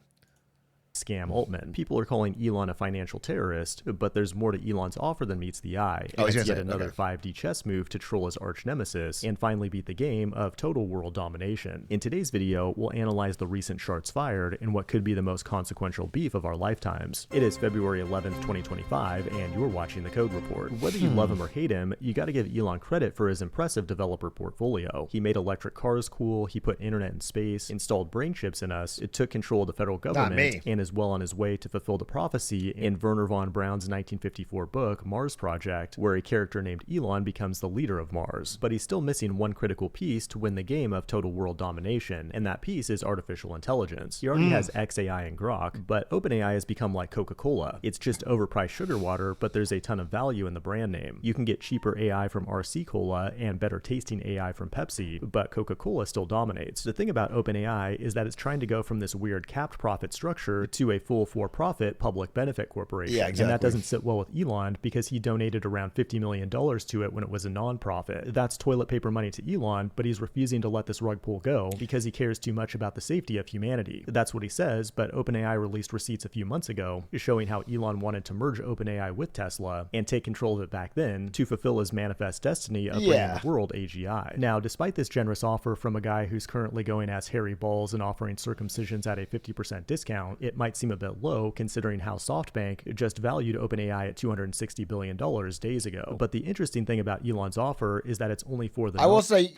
S9: Scam Altman. People are calling Elon a financial terrorist, but there's more to Elon's offer than meets the eye.
S2: Oh,
S9: it's
S2: he's
S9: yet another 5D chess move to troll his arch nemesis and finally beat the game of total world domination. In today's video, we'll analyze the recent shots fired and what could be the most consequential beef of our lifetimes. It is February 11th, 2025, and you're watching the Code Report. Whether you love him or hate him, you gotta give Elon credit for his impressive developer portfolio. He made electric cars cool, he put internet in space, installed brain chips in us, it took control of the federal government, and is well on his way to fulfill the prophecy in Werner von Braun's 1954 book, Mars Project, where a character named Elon becomes the leader of Mars. But he's still missing one critical piece to win the game of total world domination, and that piece is artificial intelligence. He already has XAI and Grok, but OpenAI has become like Coca-Cola. It's just overpriced sugar water, but there's a ton of value in the brand name. You can get cheaper AI from RC Cola and better tasting AI from Pepsi, but Coca-Cola still dominates. The thing about OpenAI is that it's trying to go from this weird capped profit structure to a full for-profit public benefit corporation.
S2: Yeah, exactly.
S9: And that doesn't sit well with Elon because he donated around $50 million to it when it was a non-profit. That's toilet paper money to Elon, but he's refusing to let this rug pull go because he cares too much about the safety of humanity. That's what he says, but OpenAI released receipts a few months ago showing how Elon wanted to merge OpenAI with Tesla and take control of it back then to fulfill his manifest destiny of bringing the world AGI. Now, despite this generous offer from a guy who's currently going as Harry Balls and offering circumcisions at a 50% discount, it might seem a bit low considering how SoftBank just valued OpenAI at $260 billion days ago. But the interesting thing about Elon's offer is that it's only for the...
S2: I will say,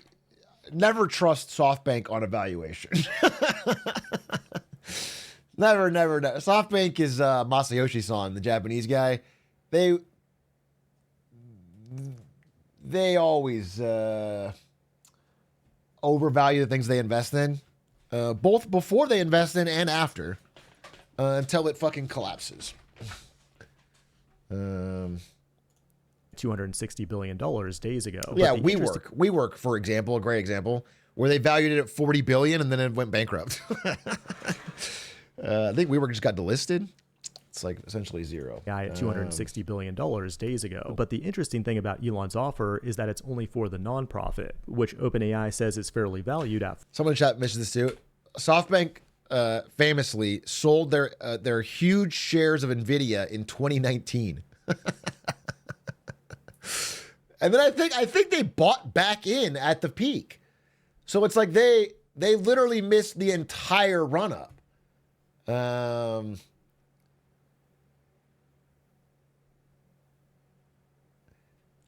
S2: never trust SoftBank on a valuation. Never. SoftBank is Masayoshi-san, the Japanese guy. They always overvalue the things they invest in, both before they invest in and after. Until it fucking collapses.
S9: $260 billion days ago.
S2: Yeah, WeWork, for example, a great example, where they valued it at $40 billion and then it went bankrupt. I think WeWork just got delisted. It's like essentially zero.
S9: Guy at $260 billion days ago. But the interesting thing about Elon's offer is that it's only for the non-profit, which OpenAI says is fairly valued at.
S2: Someone in chat mentioned this too. SoftBank famously sold their huge shares of Nvidia in 2019. And then I think they bought back in at the peak. So it's like they literally missed the entire run up.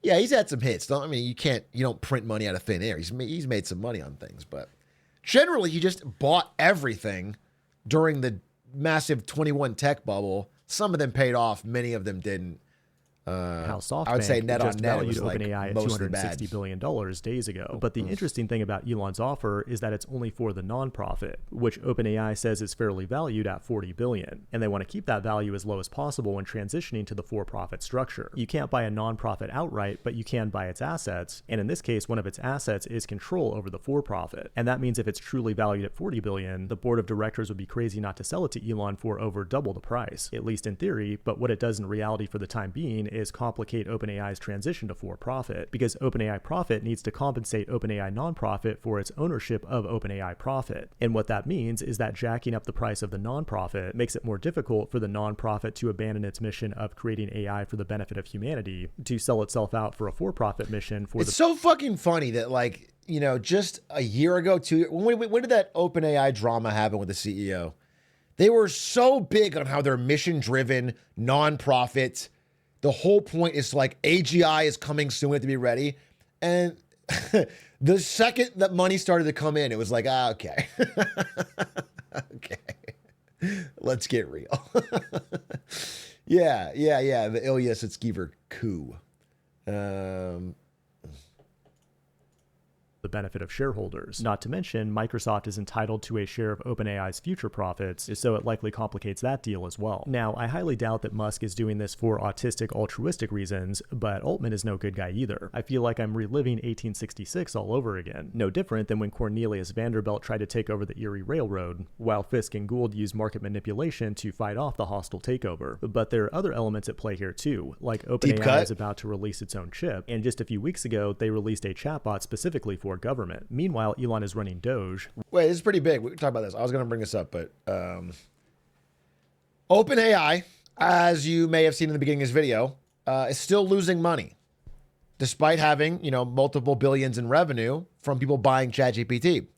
S2: Yeah, he's had some hits. You don't print money out of thin air. He's made some money on things, but generally, he just bought everything during the massive 21 tech bubble. Some of them paid off. Many of them didn't.
S9: How SoftBank
S2: I would say net
S9: just
S2: on net
S9: valued
S2: was like
S9: OpenAI at
S2: mostly
S9: $260 billion days ago. But the interesting thing about Elon's offer is that it's only for the non-profit, which OpenAI says is fairly valued at $40 billion. And they want to keep that value as low as possible when transitioning to the for-profit structure. You can't buy a non-profit outright, but you can buy its assets. And in this case, one of its assets is control over the for-profit. And that means if it's truly valued at $40 billion, the board of directors would be crazy not to sell it to Elon for over double the price, at least in theory. But what it does in reality for the time being is complicate OpenAI's transition to for-profit, because OpenAI profit needs to compensate OpenAI non-profit for its ownership of OpenAI profit. And what that means is that jacking up the price of the non-profit makes it more difficult for the non-profit to abandon its mission of creating AI for the benefit of humanity to sell itself out for a for-profit mission for
S2: It's so fucking funny that, like, just a year ago, when did that OpenAI drama happen with the CEO? They were so big on how they're mission-driven, non-profit. The whole point is like AGI is coming soon, we have to be ready. And the second that money started to come in, it was like, okay. Okay. Let's get real. Yeah. The Ilya Sutskever coup.
S9: the benefit of shareholders. Not to mention, Microsoft is entitled to a share of OpenAI's future profits, so it likely complicates that deal as well. Now, I highly doubt that Musk is doing this for autistic altruistic reasons, but Altman is no good guy either. I feel like I'm reliving 1866 all over again. No different than when Cornelius Vanderbilt tried to take over the Erie Railroad, while Fisk and Gould used market manipulation to fight off the hostile takeover. But there are other elements at play here too, like OpenAI is about to release its own chip, and just a few weeks ago, they released a chatbot specifically for government. Meanwhile, Elon is running DOGE.
S2: Wait, this is pretty big. We can talk about this. I was going to bring this up, but OpenAI, as you may have seen in the beginning of this video, is still losing money, despite having, multiple billions in revenue from people buying ChatGPT.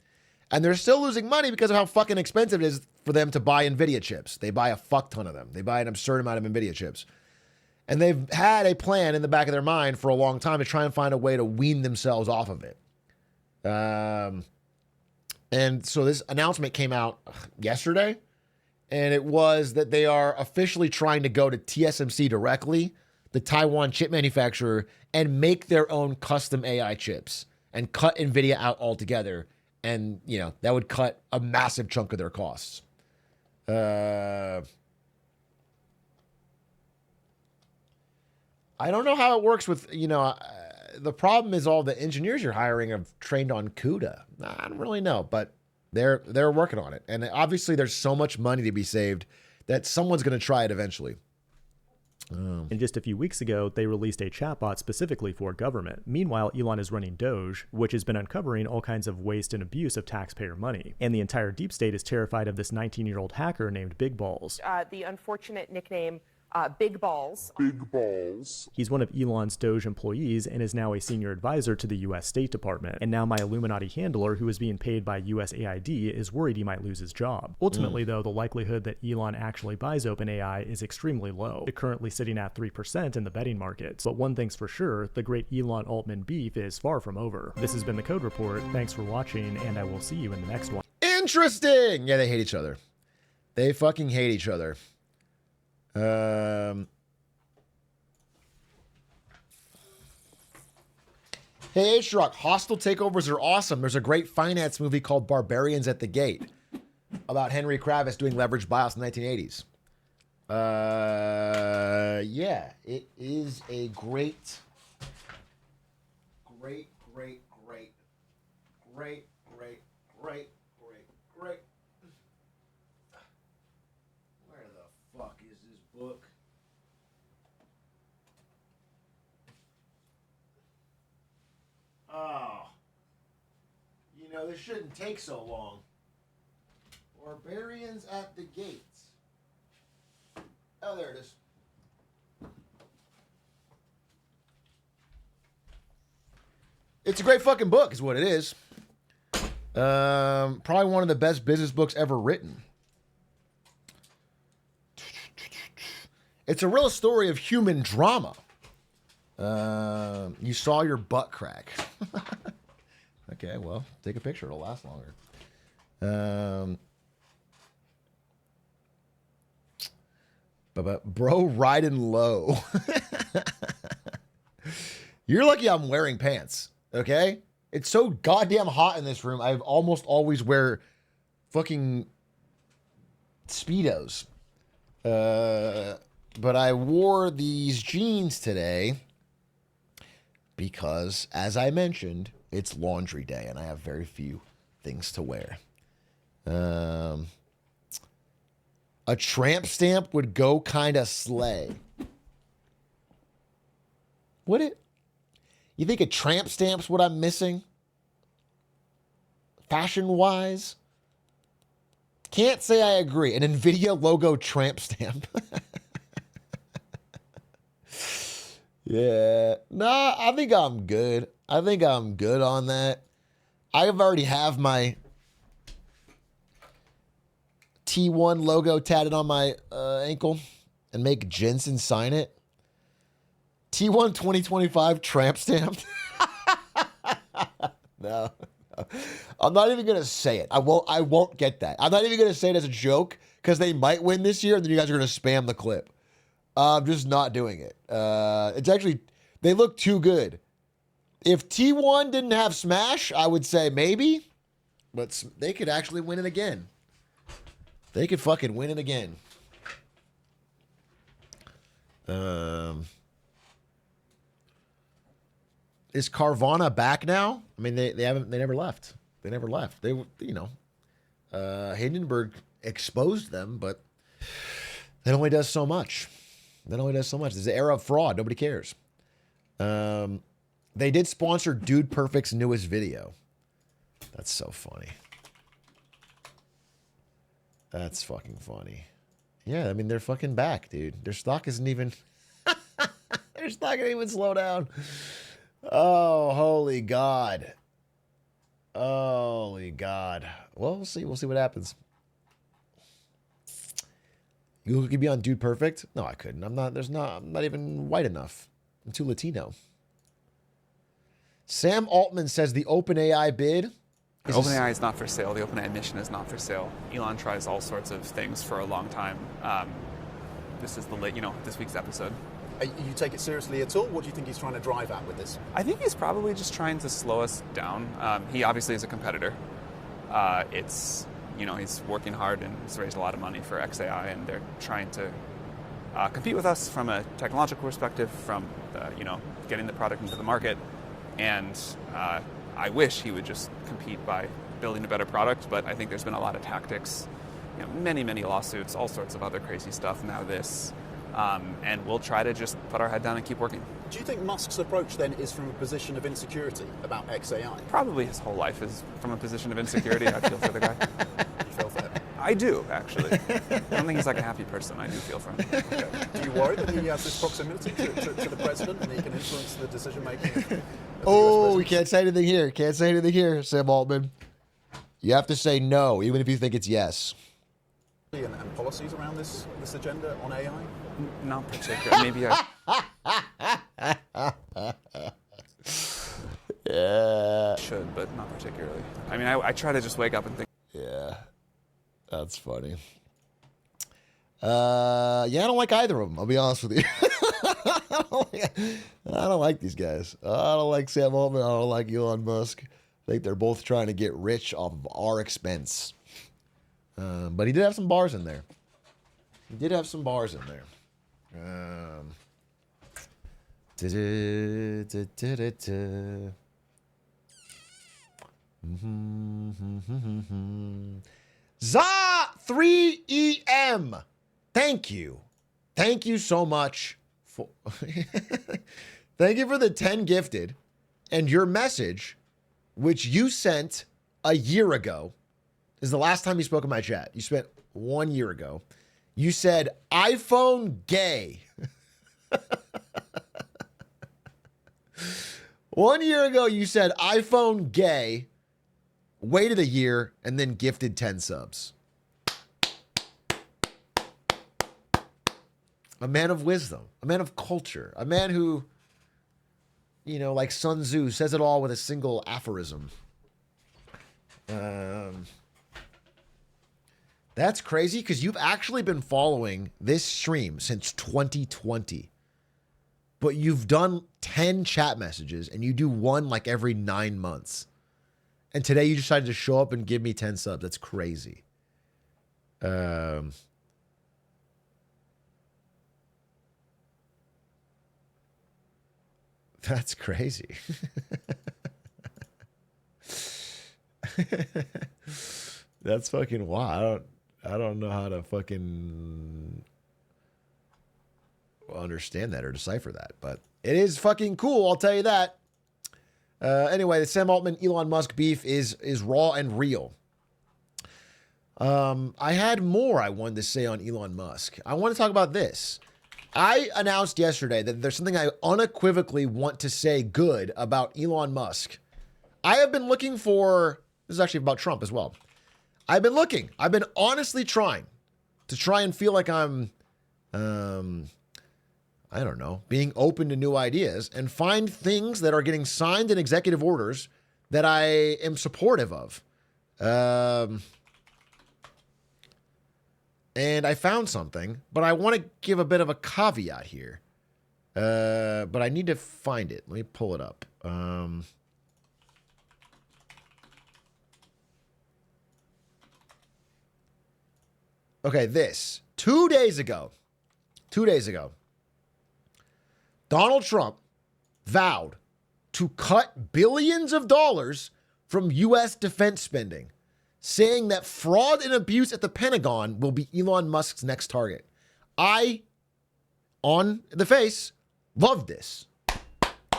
S2: And they're still losing money because of how fucking expensive it is for them to buy NVIDIA chips. They buy a fuck ton of them. They buy an absurd amount of NVIDIA chips. And they've had a plan in the back of their mind for a long time to try and find a way to wean themselves off of it. And so this announcement came out yesterday, and it was that they are officially trying to go to TSMC directly, the Taiwan chip manufacturer, and make their own custom AI chips and cut NVIDIA out altogether. And, that would cut a massive chunk of their costs. I don't know how it works with, the problem is all the engineers you're hiring have trained on CUDA. I don't really know, but they're working on it. And obviously there's so much money to be saved that someone's going to try it eventually.
S9: And just a few weeks ago, they released a chatbot specifically for government. Meanwhile, Elon is running DOGE, which has been uncovering all kinds of waste and abuse of taxpayer money. And the entire deep state is terrified of this 19-year-old hacker named Big Balls.
S10: The unfortunate nickname Big Balls.
S6: Big balls.
S9: He's one of Elon's DOGE employees and is now a senior advisor to the U.S. State Department. And now my Illuminati handler, who is being paid by USAID, is worried he might lose his job. Ultimately, though, the likelihood that Elon actually buys OpenAI is extremely low, currently sitting at 3% in the betting markets. But one thing's for sure, the great Elon Altman beef is far from over. This has been the Code Report. Thanks for watching, and I will see you in the next one.
S2: Interesting! Yeah, they hate each other. They fucking hate each other. Hey, Atrioc, hostile takeovers are awesome. There's a great finance movie called Barbarians at the Gate about Henry Kravis doing leveraged buyouts in the 1980s. Yeah, it is a great. Where the fuck is this book? Oh. This shouldn't take so long. Barbarians at the Gates. Oh, there it is. It's a great fucking book, is what it is. Probably one of the best business books ever written. It's a real story of human drama. You saw your butt crack. Okay, well, take a picture. It'll last longer. Bro riding low. You're lucky I'm wearing pants, okay? It's so goddamn hot in this room. I almost always wear fucking Speedos. But I wore these jeans today because, as I mentioned, it's laundry day and I have very few things to wear. A tramp stamp would go kind of slay. Would it? You think a tramp stamp's what I'm missing? Fashion-wise? Can't say I agree. An NVIDIA logo tramp stamp. Yeah. Nah, I think I'm good. I think I'm good on that. I already have my T1 logo tatted on my ankle and make Jensen sign it. T1 2025 tramp stamp. No. I'm not even going to say it. I won't get that. I'm not even going to say it as a joke because they might win this year and then you guys are going to spam the clip. I'm just not doing it. It's actually, they look too good. If T1 didn't have Smash, I would say maybe. But they could actually win it again. They could fucking win it again. Is Carvana back now? I mean, they never left. They never left. They, Hindenburg exposed them, but that only does so much. That only does so much. There's an era of fraud. Nobody cares. They did sponsor Dude Perfect's newest video. That's so funny. That's fucking funny. Yeah, I mean, they're fucking back, dude. Their stock isn't even... Their stock didn't even slow down. Oh, holy God. Holy God. Well, we'll see. We'll see what happens. You could be on Dude Perfect? No, I couldn't. I'm not even white enough. I'm too Latino. Sam Altman says the OpenAI bid...
S7: OpenAI is not for sale. The OpenAI mission is not for sale. Elon tries all sorts of things for a long time. This is this week's episode.
S11: You take it seriously at all? What do you think he's trying to drive at with this?
S7: I think he's probably just trying to slow us down. He obviously is a competitor. He's working hard and he's raised a lot of money for XAI, and they're trying to compete with us from a technological perspective, from getting the product into the market. And I wish he would just compete by building a better product, but I think there's been a lot of tactics, many lawsuits, all sorts of other crazy stuff. Now this. And we'll try to just put our head down and keep working.
S11: Do you think Musk's approach then is from a position of insecurity about XAI?
S7: Probably his whole life is from a position of insecurity. I feel for the guy.
S11: You feel for him?
S7: I do, actually. I don't think he's like a happy person. I do feel for him.
S11: Okay. Do you worry that he has this proximity to the president and he can influence the decision making?
S2: Oh, we can't say anything here. Can't say anything here, Sam Altman. You have to say no, even if you think it's yes.
S11: And policies around this agenda on AI?
S7: Not particularly. Maybe
S2: Yeah.
S7: should, but not particularly. I mean, I try to just wake up and think.
S2: Yeah. That's funny. I don't like either of them. I'll be honest with you. I don't like these guys. I don't like Sam Altman. I don't like Elon Musk. I think they're both trying to get rich off of our expense. But he did have some bars in there. He did have some bars in there. Za3EM. Thank you. Thank you so much. Thank you for the 10 gifted and your message, which you sent a year ago. This is the last time you spoke in my chat. You spent 1 year ago. You said, iPhone gay. 1 year ago, you said, iPhone gay, waited a year, and then gifted 10 subs. A man of wisdom, a man of culture, a man who, like Sun Tzu, says it all with a single aphorism. That's crazy because you've actually been following this stream since 2020. But you've done 10 chat messages and you do one like every 9 months. And today you decided to show up and give me 10 subs. That's crazy. That's crazy. That's fucking wild. I don't know how to fucking understand that or decipher that, but it is fucking cool. I'll tell you that. Anyway, the Sam Altman Elon Musk beef is raw and real. I had more I wanted to say on Elon Musk. I want to talk about this. I announced yesterday that there's something I unequivocally want to say good about Elon Musk. I have been looking for, this is actually about Trump as well. I've been honestly trying and feel like I'm, I don't know, being open to new ideas and find things that are getting signed in executive orders that I am supportive of. And I found something, but I want to give a bit of a caveat here. But I need to find it. Let me pull it up. Okay, this 2 days ago, Donald Trump vowed to cut billions of dollars from U.S. defense spending, saying that fraud and abuse at the Pentagon will be Elon Musk's next target. I, on the face, love this.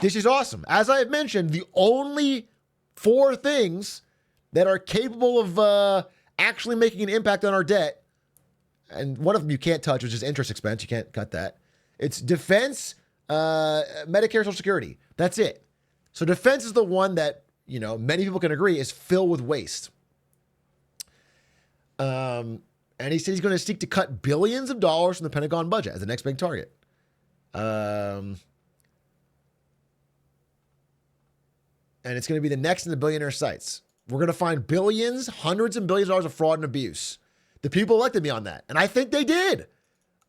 S2: This is awesome. As I have mentioned, the only 4 things that are capable of actually making an impact on our debt, and one of them you can't touch, which is interest expense. You can't cut that. It's defense, Medicare, Social Security. That's it. So defense is the one that, you know, many people can agree is filled with waste. And he said he's going to seek to cut billions of dollars from the Pentagon budget as the next big target. And it's going to be the next in the billionaire sites. We're going to find billions, hundreds and billions of dollars of fraud and abuse. The people elected me on that. And I think they did.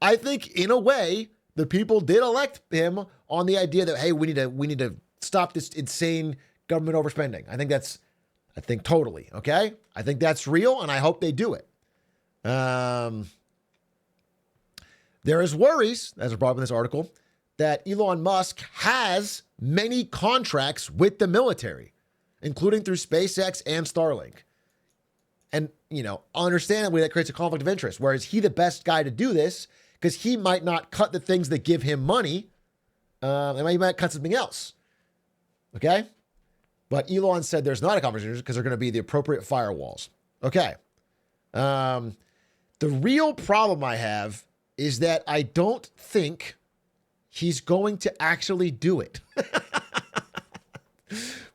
S2: I think in a way, the people did elect him on the idea that, hey, we need to stop this insane government overspending. I think totally. Okay. I think that's real. And I hope they do it. There is worries, as brought up in this article, that Elon Musk has many contracts with the military, including through SpaceX and Starlink. And, you know, understandably, that creates a conflict of interest. Where is he the best guy to do this? Because he might not cut the things that give him money. And he might cut something else. Okay? But Elon said there's not a conflict of interest because they're going to be the appropriate firewalls. Okay. The real problem I have is that I don't think he's going to actually do it.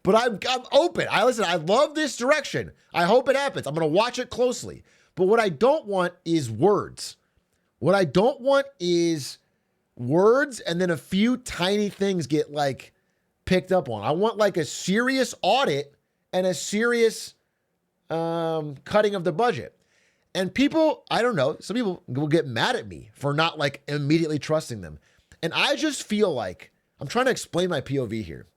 S2: But I'm open. I love this direction. I hope it happens. I'm going to watch it closely. But what I don't want is words. What I don't want is words and then a few tiny things get like picked up on. I want like a serious audit and a serious cutting of the budget. And people, I don't know, some people will get mad at me for not like immediately trusting them. And I just feel like I'm trying to explain my POV here.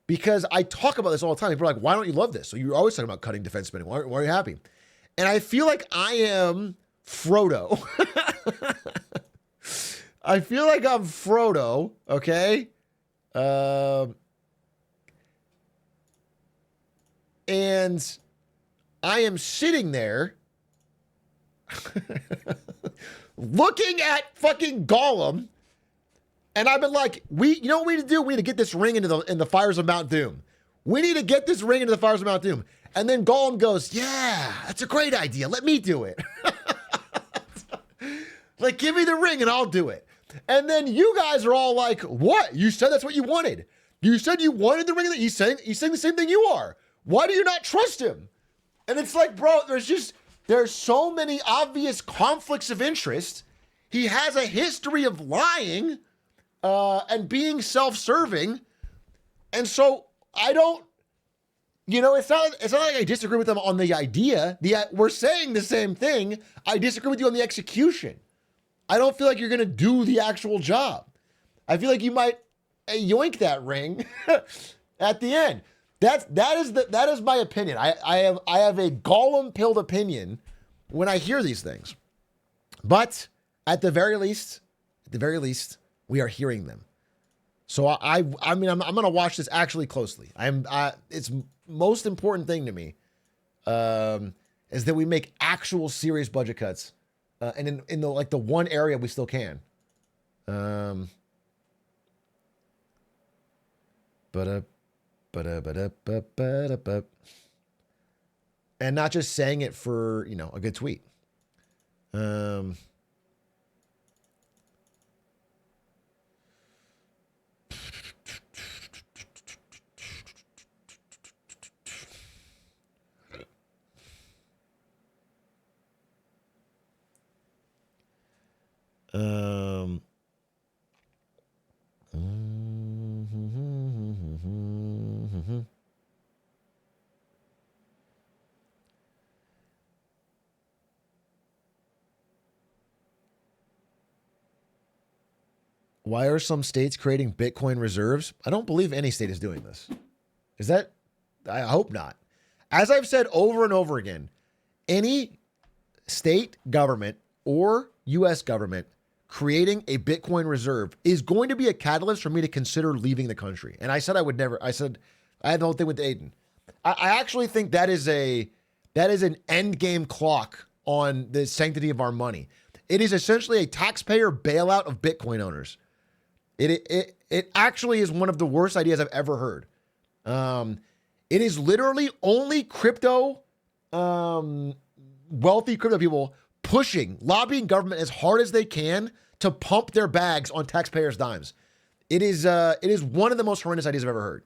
S2: Because I talk about this all the time. People are like, why don't you love this? So you're always talking about cutting defense spending. Why are you happy? And I feel like I am Frodo. I feel like I'm Frodo, okay? And I am sitting there looking at fucking Gollum. And I've been like, you know what we need to do? We need to get this ring in the fires of Mount Doom. We need to get this ring into the fires of Mount Doom. And then Gollum goes, yeah, that's a great idea. Let me do it. Like, give me the ring and I'll do it. And then you guys are all like, what? You said that's what you wanted. You said you wanted the ring. He's saying the same thing you are. Why do you not trust him? And it's like, bro, there's so many obvious conflicts of interest. He has a history of lying. And being self-serving. And so I don't, you know, it's not like I disagree with them on the idea. We're saying the same thing. I disagree with you on the execution. I don't feel like you're going to do the actual job. I feel like you might yoink that ring at the end. That is my opinion. I have a Gollum-pilled opinion when I hear these things. But at the very least, we are hearing them. So I mean, I'm going to watch this actually closely. It's most important thing to me is that we make actual serious budget cuts, and in the one area we still can. And not just saying it for, you know, a good tweet. Why are some states creating Bitcoin reserves? I don't believe any state is doing this. Is that? I hope not. As I've said over and over again, any state government or U.S. government creating a Bitcoin reserve is going to be a catalyst for me to consider leaving the country. And I said I would never. I said I had the whole thing with Aiden. I actually think that is an end game clock on the sanctity of our money. It is essentially a taxpayer bailout of Bitcoin owners. It actually is one of the worst ideas I've ever heard. It is literally only crypto, wealthy crypto people lobbying government as hard as they can to pump their bags on taxpayers' dimes. It is one of the most horrendous ideas I've ever heard.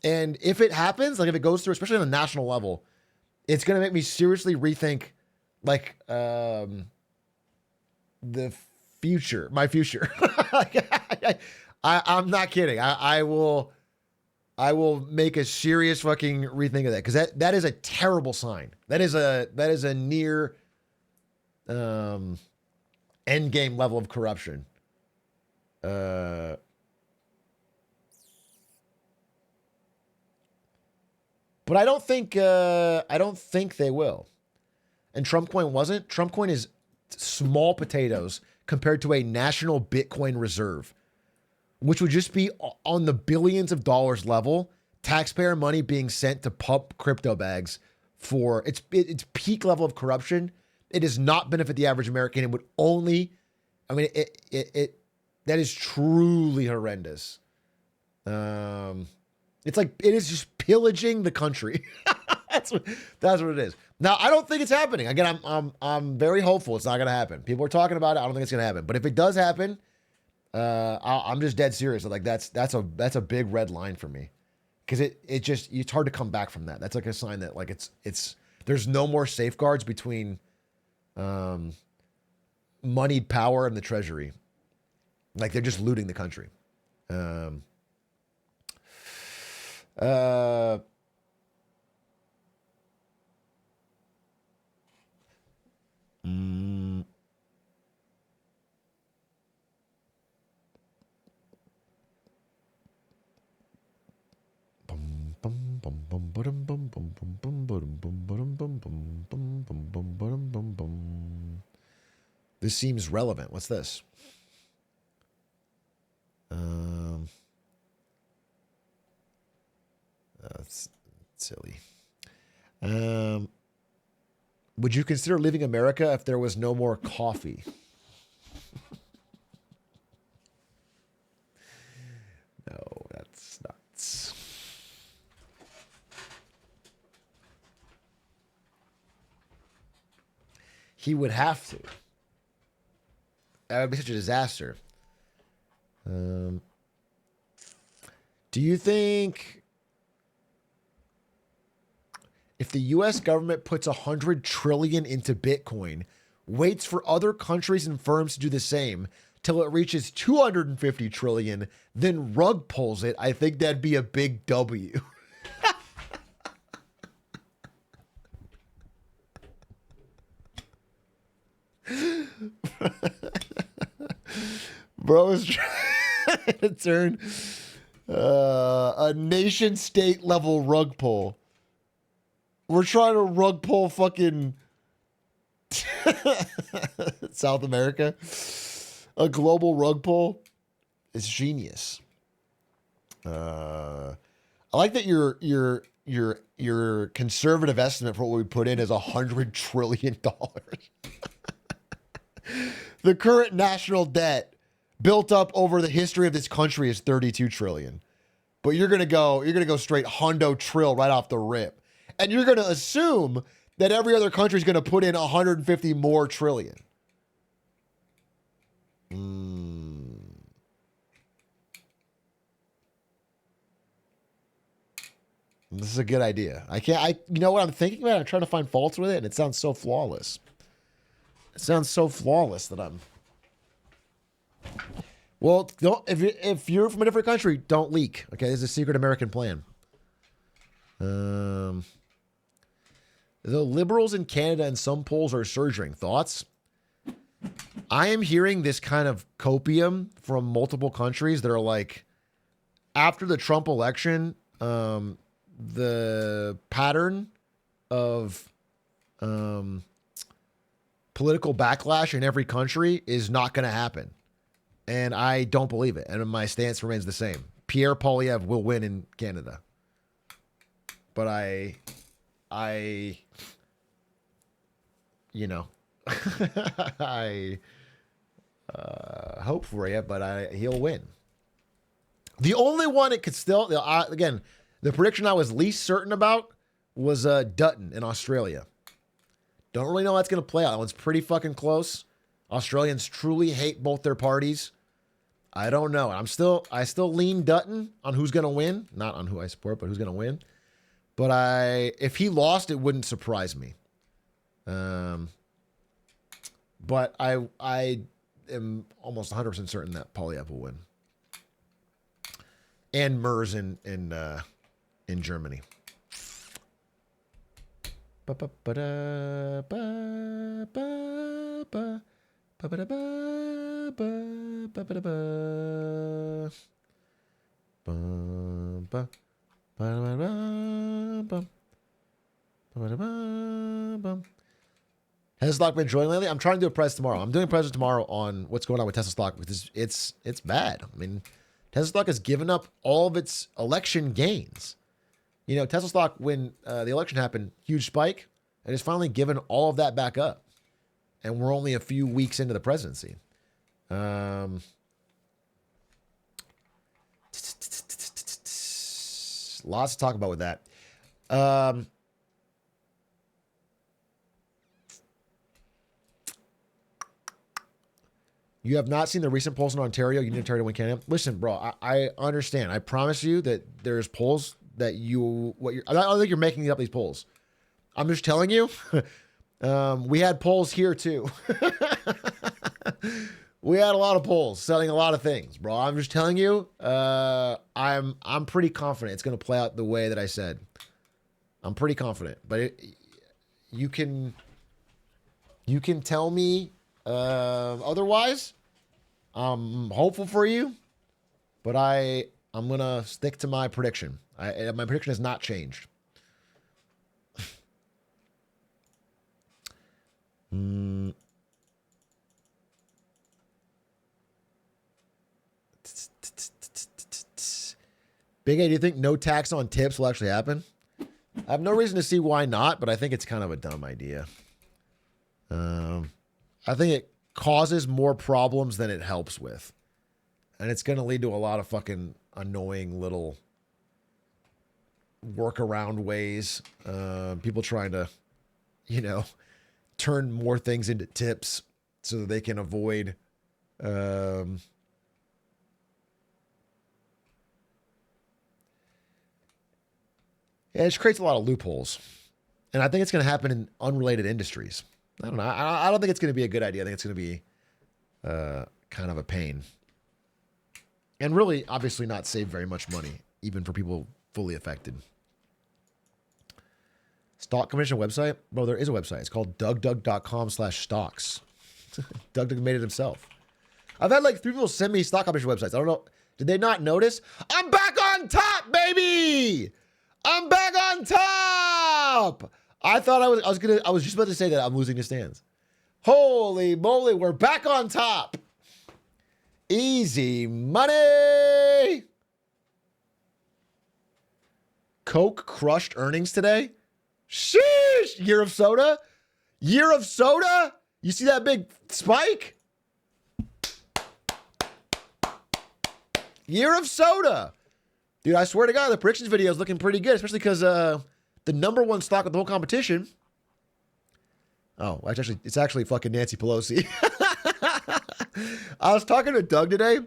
S2: And if it happens, like if it goes through, especially on a national level, it's going to make me seriously rethink like the future, my future. I'm not kidding. I will make a serious fucking rethink of that, because that is a terrible sign. That is a near end game level of corruption. But I don't think they will. And Trump coin wasn't. Trump coin is small potatoes compared to a national Bitcoin reserve, which would just be on the billions of dollars level, taxpayer money being sent to pump crypto bags for its peak level of corruption. It does not benefit the average American. It would only, I mean, that is truly horrendous. It's like, it is just pillaging the country. That's what it is. Now, I don't think it's happening. Again, I'm very hopeful it's not going to happen. People are talking about it. I don't think it's going to happen. But if it does happen, I'm just dead serious. Like that's a big red line for me, because it's hard to come back from that. That's like a sign that like it's there's no more safeguards between moneyed power and the treasury. Like they're just looting the country. This seems relevant. What's this? That's silly. Would you consider leaving America if there was no more coffee? No, that's nuts. He would have to. That would be such a disaster. Do you think if the U.S. government puts 100 trillion into Bitcoin, waits for other countries and firms to do the same till it reaches 250 trillion, then rug pulls it, I think that'd be a big W. Bro is trying to turn a nation state level rug pull. We're trying to rug pull fucking South America. A global rug pull. It's genius. I like that your conservative estimate for what we put in is $100 trillion. The current national debt built up over the history of this country is 32 trillion. But you're gonna go straight hundo trill right off the rip. And you're gonna assume that every other country is gonna put in 150 more trillion. This is a good idea. You know what I'm thinking about? I'm trying to find faults with it, and it sounds so flawless. It sounds so flawless that I'm. Well, if you're from a different country, don't leak. Okay, this is a secret American plan. The liberals in Canada and some polls are surging. Thoughts? I am hearing this kind of copium from multiple countries that are like, after the Trump election, the pattern of political backlash in every country is not going to happen. And I don't believe it. And my stance remains the same. Pierre Poilievre will win in Canada. But I you know, I hope for you, but he'll win. The only one it could still, again, the prediction I was least certain about was Dutton in Australia. Don't really know how that's going to play out. That one's pretty fucking close. Australians truly hate both their parties. I don't know. I still lean Dutton on who's going to win. Not on who I support, but who's going to win. But if he lost, it wouldn't surprise me. But I am almost 100% certain that Poilievre will win. And Merz in Germany. Has stock been enjoying lately? I'm trying to do a press tomorrow. I'm doing a press tomorrow on what's going on with Tesla stock because it's bad. I mean, Tesla stock has given up all of its election gains. You know, Tesla stock, when the election happened, huge spike, and it's finally given all of that back up. And we're only a few weeks into the presidency. Lots to talk about with that. You have not seen the recent polls in Ontario. You need Ontario to win Canada. Listen, bro, I understand. I promise you that there's polls that I don't think you're making up these polls. I'm just telling you. We had polls here too. We had a lot of polls selling a lot of things, bro. I'm just telling you. I'm pretty confident it's going to play out the way that I said. I'm pretty confident, but you can tell me otherwise. I'm hopeful for you, but I'm gonna stick to my prediction. My prediction has not changed. Big A, do you think no tax on tips will actually happen? I have no reason to see why not, but I think it's kind of a dumb idea. I think it causes more problems than it helps with. And it's going to lead to a lot of fucking annoying little workaround ways. People trying to, turn more things into tips so that they can avoid it just creates a lot of loopholes. And I think it's going to happen in unrelated industries. I don't know. I don't think it's going to be a good idea. I think it's going to be kind of a pain. And really, obviously not save very much money, even for people fully affected. Stock Commission website? Bro, there is a website. It's called DougDoug.com/stocks. Doug made it himself. I've had like 3 people send me Stock Commission websites. I don't know. Did they not notice? I'm back on top, baby! I'm back on top! I thought I was just about to say that I'm losing the stands. Holy moly, we're back on top. Easy money. Coke crushed earnings today. Sheesh. Year of soda. Year of soda. You see that big spike? Year of soda. Dude, I swear to God, the predictions video is looking pretty good, especially because the number one stock of the whole competition. Oh, it's actually fucking Nancy Pelosi. I was talking to Doug today,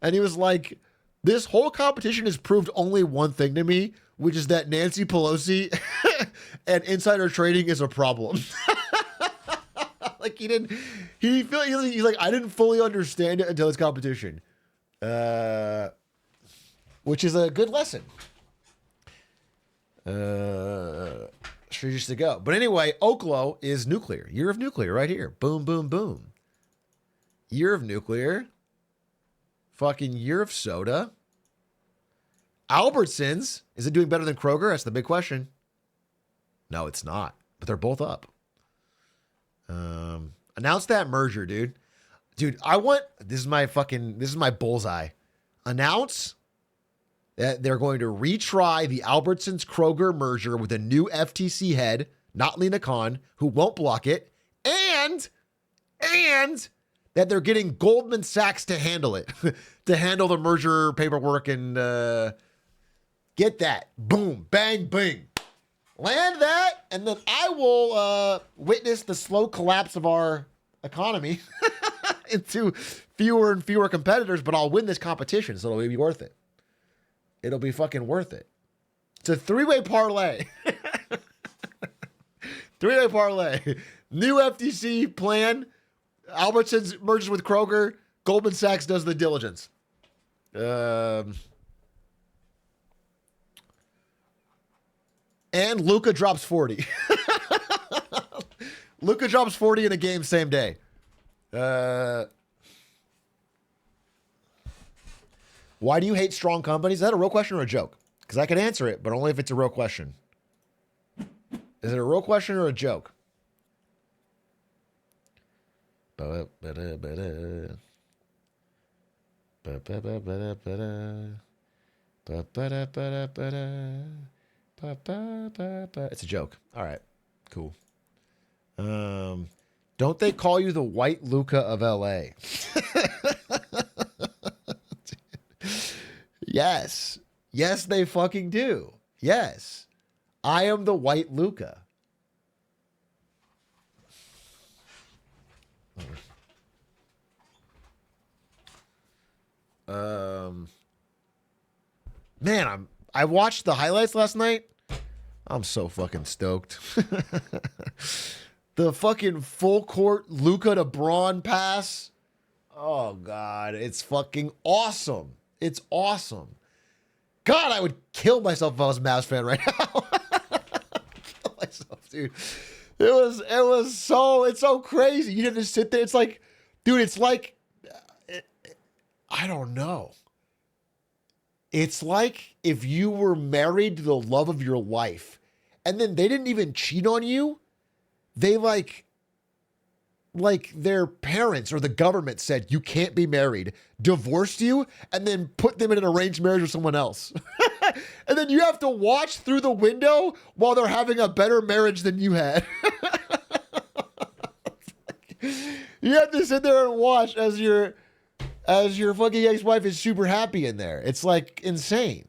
S2: and he was like, this whole competition has proved only one thing to me, which is that Nancy Pelosi and insider trading is a problem. Like he's like, I didn't fully understand it until this competition. Which is a good lesson. Sure used to go. But anyway, Oklo is nuclear. Year of nuclear right here. Boom, boom, boom. Year of nuclear. Fucking year of soda. Albertsons. Is it doing better than Kroger? That's the big question. No, it's not. But they're both up. Announce that merger, dude. Dude, this is my bullseye. Announce that they're going to retry the Albertsons Kroger merger with a new FTC head, not Lena Khan, who won't block it, and that they're getting Goldman Sachs to handle it, to handle the merger paperwork and get that. Boom, bang, bing. Land that, and then I will witness the slow collapse of our economy into fewer and fewer competitors, but I'll win this competition, so it'll be worth it. It'll be fucking worth it. It's a three-way parlay. Three-way parlay. New FTC plan. Albertsons merges with Kroger. Goldman Sachs does the diligence. And Luka drops 40. Luka drops 40 in a game same day. Why do you hate strong companies? Is that a real question or a joke? Because I can answer it, but only if it's a real question. Is it a real question or a joke? It's a joke. All right, cool. Don't they call you the White Luca of LA? Yes. Yes, they fucking do. Yes. I am the White Luca. Man, I watched the highlights last night. I'm so fucking stoked. The fucking full court Luka to Braun pass. Oh God, it's fucking awesome. It's awesome. God, I would kill myself if I was a Mavs fan right now. Kill myself, dude. It's so crazy. You have to sit there. It's like, dude, it's like, I don't know. It's like if you were married to the love of your life and then they didn't even cheat on you. They like their parents or the government said, you can't be married, divorced you, and then put them in an arranged marriage with someone else. And then you have to watch through the window while they're having a better marriage than you had. You have to sit there and watch as your fucking ex-wife is super happy in there. It's like insane.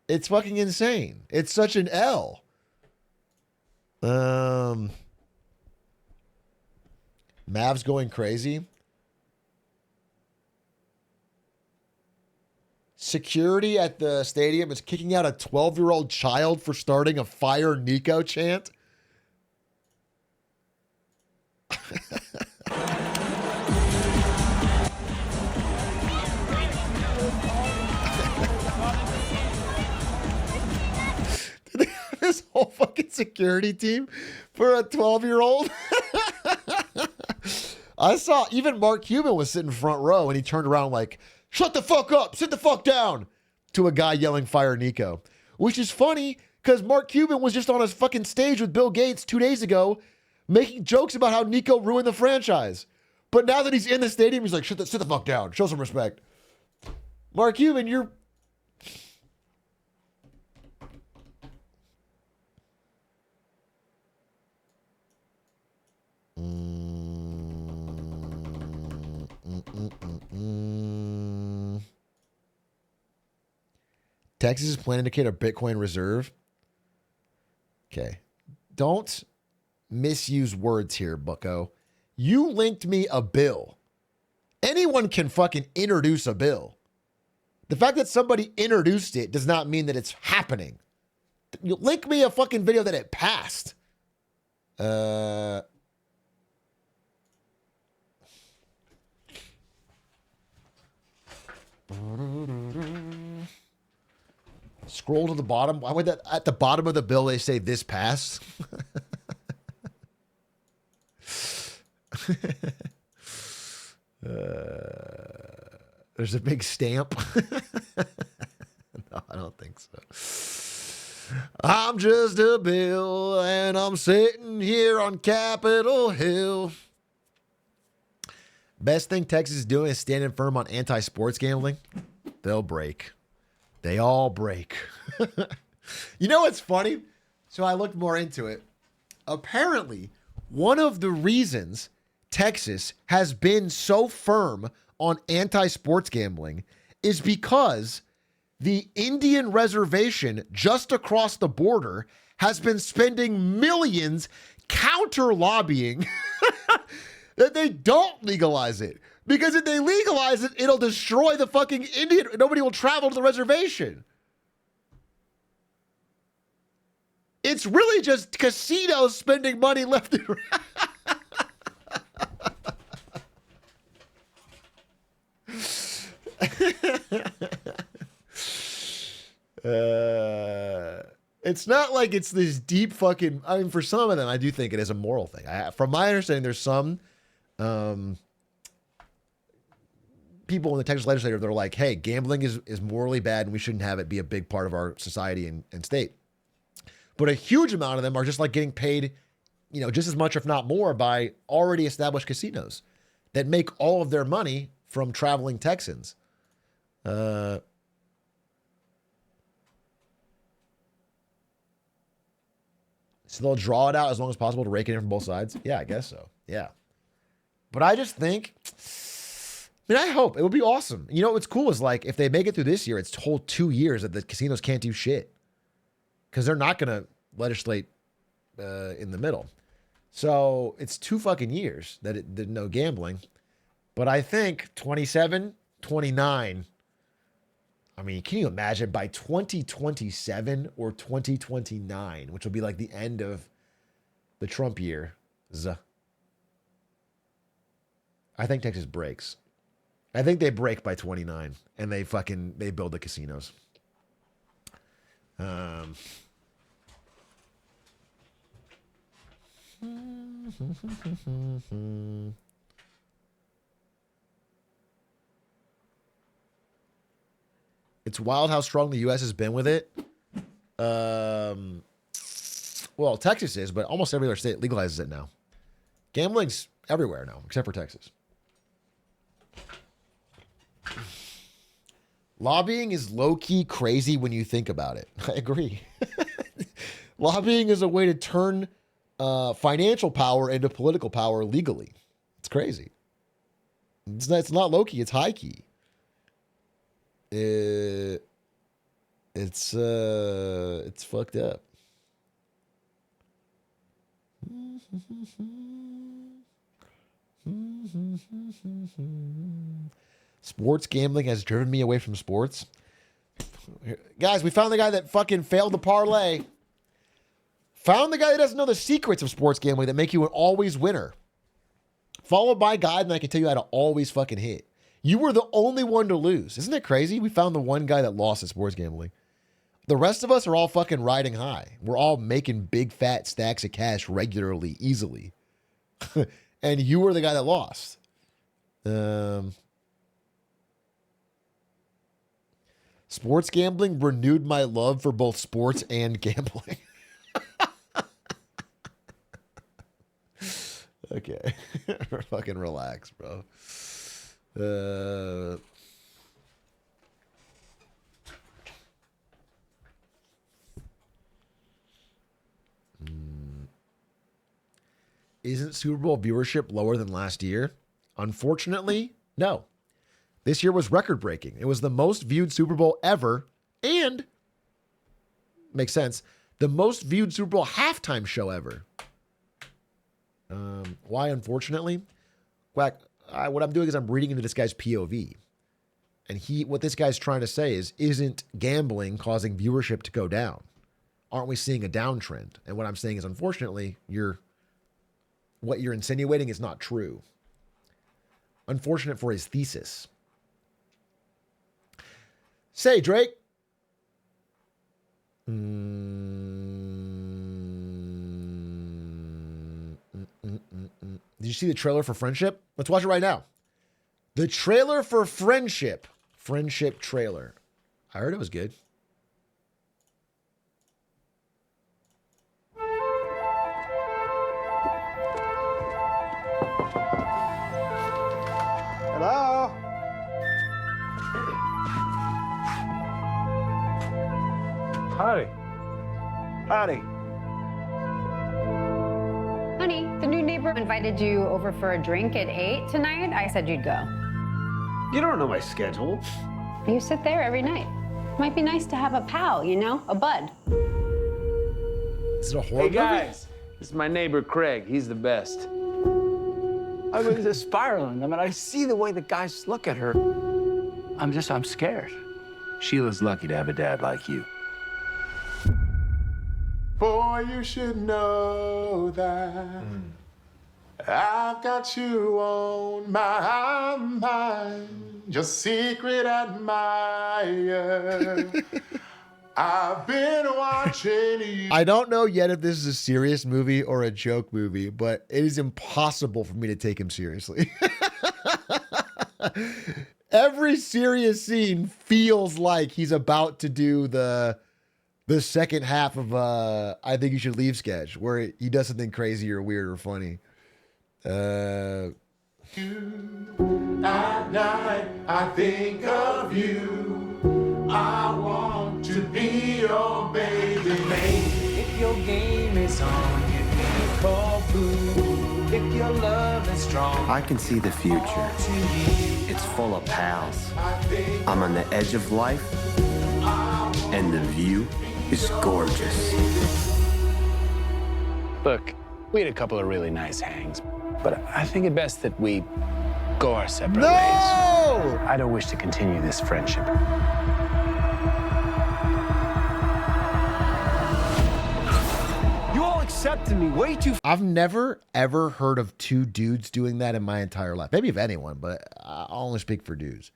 S2: It's fucking insane. It's such an L. Mavs going crazy. Security at the stadium is kicking out a 12-year-old child for starting a Fire Nico chant. This whole fucking security team for a 12-year-old. I saw even Mark Cuban was sitting front row and he turned around like, shut the fuck up, sit the fuck down, to a guy yelling Fire Nico. Which is funny because Mark Cuban was just on his fucking stage with Bill Gates 2 days ago making jokes about how Nico ruined the franchise. But now that he's in the stadium, he's like, sit the fuck down, show some respect. Mark Cuban, you're... Texas is planning to create a Bitcoin reserve. Okay. Don't misuse words here, bucko. You linked me a bill. Anyone can fucking introduce a bill. The fact that somebody introduced it does not mean that it's happening. You link me a fucking video that it passed. Scroll to the bottom. Why would that at the bottom of the bill they say this passed? There's a big stamp. No, I don't think so. I'm just a bill, and I'm sitting here on Capitol Hill. Best thing Texas is doing is standing firm on anti-sports gambling. They'll break. They all break. You know what's funny? So I looked more into it. Apparently, one of the reasons Texas has been so firm on anti-sports gambling is because the Indian reservation just across the border has been spending millions counter-lobbying that they don't legalize it. Because if they legalize it, it'll destroy the fucking Indian. Nobody will travel to the reservation. It's really just casinos spending money left and right. It's not like it's this deep fucking. I mean, for some of them, I do think it is a moral thing. From my understanding, there's some people in the Texas legislature that are like, "Hey, gambling is morally bad, and we shouldn't have it be a big part of our society and state." But a huge amount of them are just like getting paid, just as much, if not more, by already established casinos that make all of their money from traveling Texans. So they'll draw it out as long as possible to rake it in from both sides? Yeah, I guess so. Yeah. But I just think, I hope. It would be awesome. You know what's cool is like if they make it through this year, it's a whole 2 years that the casinos can't do shit. Because they're not going to legislate in the middle. So it's 2 fucking years that no gambling. But I think 27, 29. I mean, can you imagine by 2027 or 2029, which will be like the end of the Trump year? I think Texas breaks. I think they break by 29 and they build the casinos. It's wild how strong the U.S. has been with it. Well, Texas is, but almost every other state legalizes it now. Gambling's everywhere now, except for Texas. Lobbying is low-key crazy when you think about it. I agree. Lobbying is a way to turn financial power into political power legally. It's crazy. It's not low-key, it's high-key. It's fucked up. Sports gambling has driven me away from sports. Guys, we found the guy that fucking failed the parlay. Found the guy that doesn't know the secrets of sports gambling that make you an always winner. Followed by a guide, and I can tell you how to always fucking hit. You were the only one to lose. Isn't it crazy? We found the one guy that lost at sports gambling. The rest of us are all fucking riding high. We're all making big fat stacks of cash regularly, easily. And you were the guy that lost. Sports gambling renewed my love for both sports and gambling. Okay. Fucking relax, bro. Isn't Super Bowl viewership lower than last year? Unfortunately, no. This year was record-breaking. It was the most viewed Super Bowl ever, and, makes sense, the most viewed Super Bowl halftime show ever. Why, unfortunately? What I'm doing is I'm reading into this guy's POV. And what this guy's trying to say is, isn't gambling causing viewership to go down? Aren't we seeing a downtrend? And what I'm saying is, unfortunately, what you're insinuating is not true. Unfortunate for his thesis. Say, Drake. Did you see the trailer for Friendship? Let's watch it right now. The trailer for Friendship. Friendship trailer. I heard it was good.
S12: Hello? Howdy. Howdy.
S13: Honey, the new neighbor invited you over for a drink at 8 tonight. I said you'd go.
S12: You don't know my schedule.
S13: You sit there every night. Might be nice to have a pal, you know, a bud.
S2: Is it a horror
S12: Hey, guys. This is my neighbor, Craig. He's the best. I was just spiraling. I mean, I see the way the guys look at her. I'm scared. Sheila's lucky to have a dad like you.
S14: Boy, you should know that I've got you on my mind, your secret admirer. I've been watching you.
S2: I don't know yet if this is a serious movie or a joke movie, but it is impossible for me to take him seriously. Every serious scene feels like he's about to do the second half of I Think You Should Leave sketch, where he does something crazy or weird or funny.
S14: At night, I think of you. I want to be your baby.
S12: If your game is on, give me a call, boo. If your love is strong,
S15: I can see the future. It's full of pals. I'm on the edge of life, and the view is gorgeous.
S12: Look, we had a couple of really nice hangs, but I think it best that we go our separate ways. I don't wish to continue this friendship.
S15: You all accepted me way too.
S2: I've never, ever heard of two dudes doing that in my entire life. Maybe of anyone, but I'll only speak for dudes.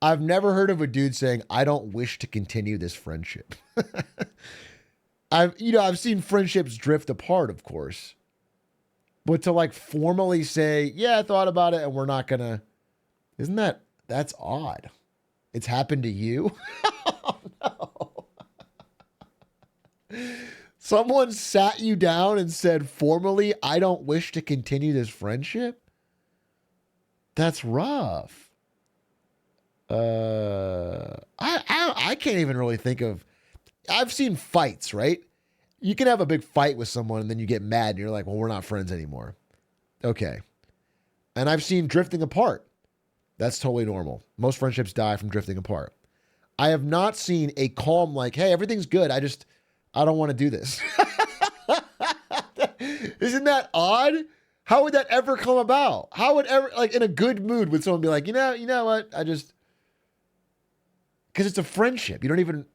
S2: I've never heard of a dude saying, I don't wish to continue this friendship. I've seen friendships drift apart, of course. But to like formally say, yeah, I thought about it and we're not gonna, that's odd. It's happened to you? Oh, no. Someone sat you down and said formally, I don't wish to continue this friendship? That's rough. I can't even really think of. I've seen fights, right? You can have a big fight with someone and then you get mad and you're like, well, we're not friends anymore. Okay. And I've seen drifting apart. That's totally normal. Most friendships die from drifting apart. I have not seen a calm like, hey, everything's good. I don't want to do this. Isn't that odd? How would that ever come about? How would ever, like in a good mood, would someone be like, you know what? Because it's a friendship. You don't even,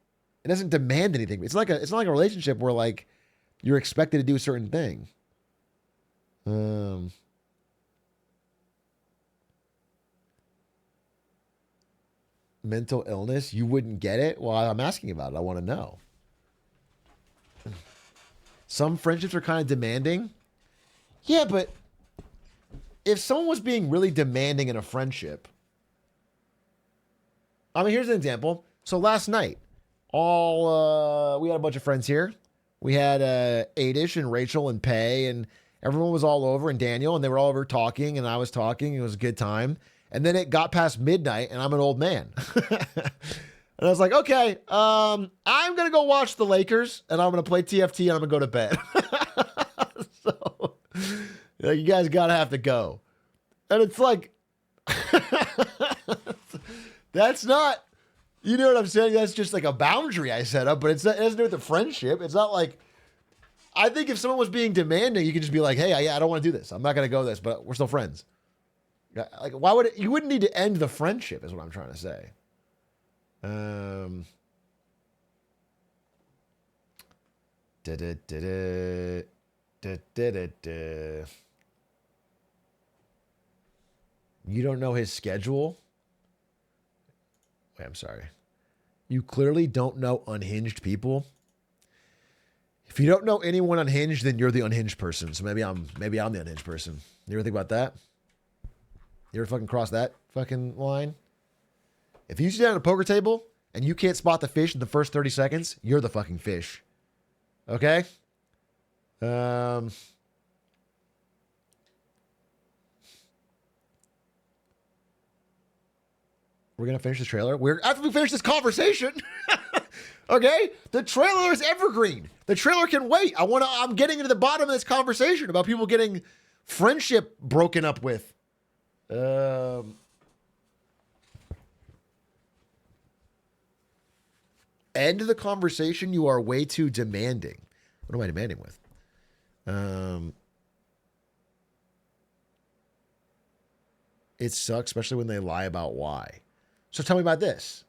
S2: it doesn't demand anything. It's not like a relationship where like you're expected to do a certain thing. Mental illness, you wouldn't get it? Well, I'm asking about it. I want to know. Some friendships are kind of demanding. Yeah, but if someone was being really demanding in a friendship, I mean, here's an example. So last night, we had a bunch of friends here. We had Adish and Rachel and Pay, and everyone was all over, and Daniel, and they were all over talking, and I was talking. It was a good time. And then it got past midnight, and I'm an old man. And I was like, okay, I'm going to go watch the Lakers, and I'm going to play TFT, and I'm going to go to bed. So, you guys got to have to go. And it's like, that's not, you know what I'm saying? That's just like a boundary I set up, but it doesn't do with the friendship. It's not like, I think if someone was being demanding, you could just be like, hey, I don't want to do this. I'm not going to go this, but we're still friends. Like, why would you wouldn't need to end the friendship is what I'm trying to say. You don't know his schedule? Wait, I'm sorry. You clearly don't know unhinged people. If you don't know anyone unhinged, then you're the unhinged person. So maybe I'm the unhinged person. You ever think about that? You ever fucking cross that fucking line? If you sit down at a poker table and you can't spot the fish in the first 30 seconds, you're the fucking fish. Okay? We're gonna finish the trailer. After we finish this conversation. Okay? The trailer is evergreen. The trailer can wait. I'm getting into the bottom of this conversation about people getting friendship broken up with. End of the conversation. You are way too demanding. What am I demanding with? It sucks, especially when they lie about why. So tell me about this.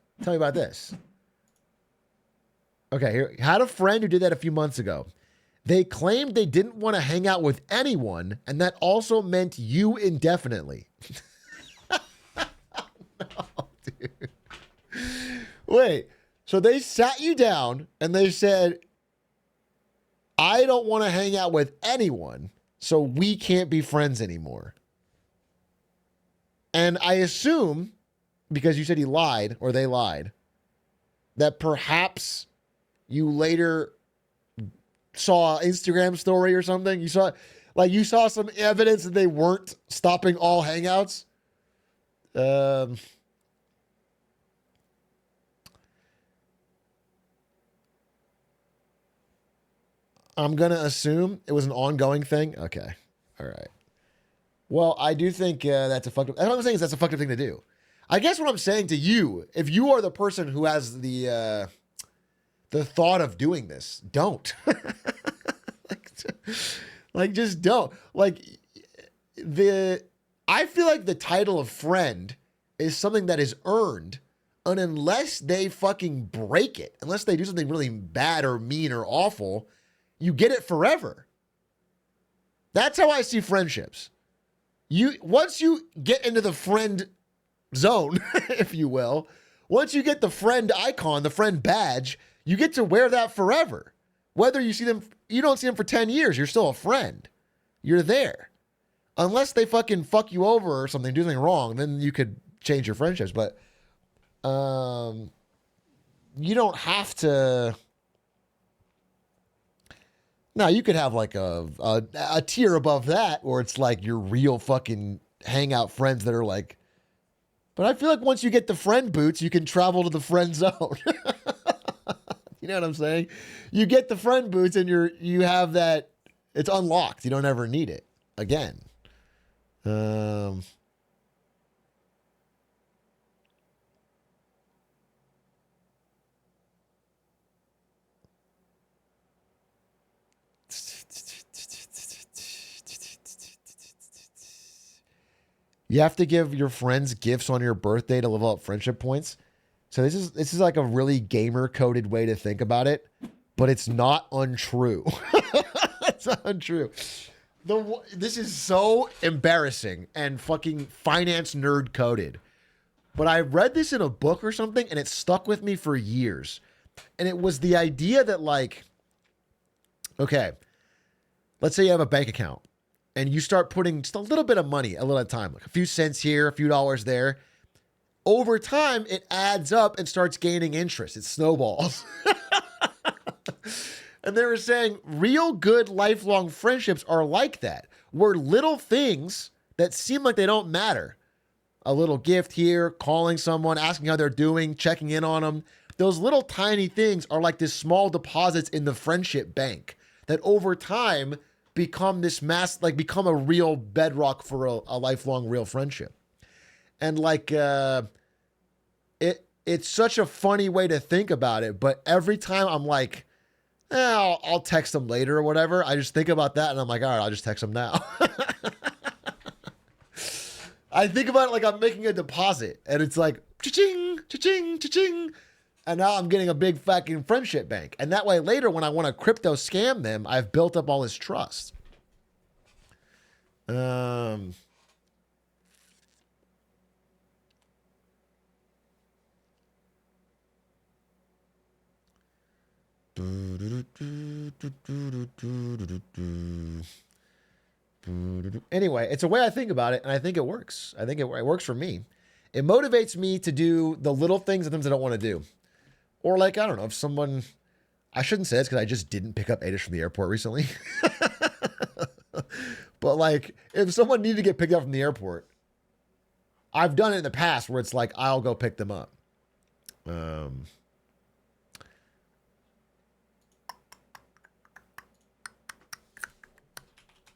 S2: Okay, here. Had a friend who did that a few months ago. They claimed they didn't want to hang out with anyone, and that also meant you indefinitely. No, dude. Wait, so they sat you down and they said, I don't want to hang out with anyone, so we can't be friends anymore. And I assume, because you said he lied, or they lied, that perhaps you later saw an Instagram story or something. You saw some evidence that they weren't stopping all hangouts. I'm going to assume it was an ongoing thing. Okay. All right. Well, I do think that's a fucked up. What I'm saying is that's a fucked up thing to do. I guess what I'm saying to you, if you are the person who has the thought of doing this, don't. Just don't. I feel like the title of friend is something that is earned, and unless they fucking break it, unless they do something really bad or mean or awful, you get it forever. That's how I see friendships. Once you get into the friend zone, if you will, once you get the friend icon, the friend badge, you get to wear that forever. Whether you don't see them for 10 years, you're still a friend. You're there. Unless they fucking fuck you over or something, do something wrong, then you could change your friendships. But you don't have to. Now, you could have like a tier above that, or it's like your real fucking hangout friends that are like. But I feel like once you get the friend boots, you can travel to the friend zone. You know what I'm saying? You get the friend boots and you have that. It's unlocked. You don't ever need it again. You have to give your friends gifts on your birthday to level up friendship points. So this is like a really gamer coded way to think about it, but it's not untrue. It's not untrue. This is so embarrassing and fucking finance nerd coded. But I read this in a book or something and it stuck with me for years. And it was the idea that okay, let's say you have a bank account and you start putting just a little bit of money a little at a time, like a few cents here, a few dollars there. Over time, it adds up and starts gaining interest. It snowballs. And they were saying real good lifelong friendships are like that, where little things that seem like they don't matter, a little gift here, calling someone, asking how they're doing, checking in on them, those little tiny things are like this small deposits in the friendship bank that over time become become a real bedrock for a lifelong real friendship. And it's such a funny way to think about it, but every time I'm like, I'll text them later or whatever, I just think about that and I'm like, all right, I'll just text them now. I think about it like I'm making a deposit and it's like, cha-ching, cha-ching, cha-ching. And now I'm getting a big fucking friendship bank. And that way later when I want to crypto scam them, I've built up all this trust. Anyway, it's a way I think about it, and I think it works. I think it works for me. It motivates me to do the little things and things I don't want to do. Or like, I don't know, if someone, I shouldn't say this because I just didn't pick up Adish from the airport recently. But like, if someone needed to get picked up from the airport, I've done it in the past where it's like, I'll go pick them up.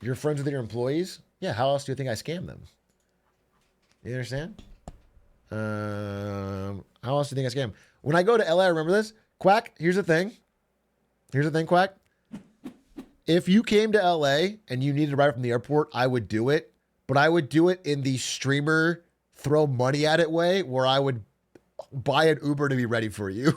S2: You're friends with your employees? Yeah, how else do you think I scam them? You understand? How else do you think I scam? When I go to LA, remember this? Quack, here's the thing. Here's the thing, Quack. If you came to LA and you needed a ride from the airport, I would do it. But I would do it in the streamer throw money at it way where I would buy an Uber to be ready for you.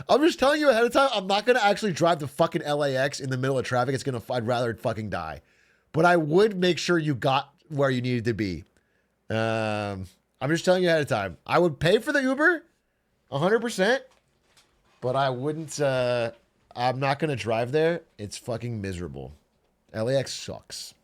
S2: I'm just telling you ahead of time, I'm not going to actually drive the fucking LAX in the middle of traffic. I'd rather fucking die. But I would make sure you got where you needed to be. I'm just telling you ahead of time. I would pay for the Uber 100%, but I wouldn't, I'm not going to drive there. It's fucking miserable. LAX sucks.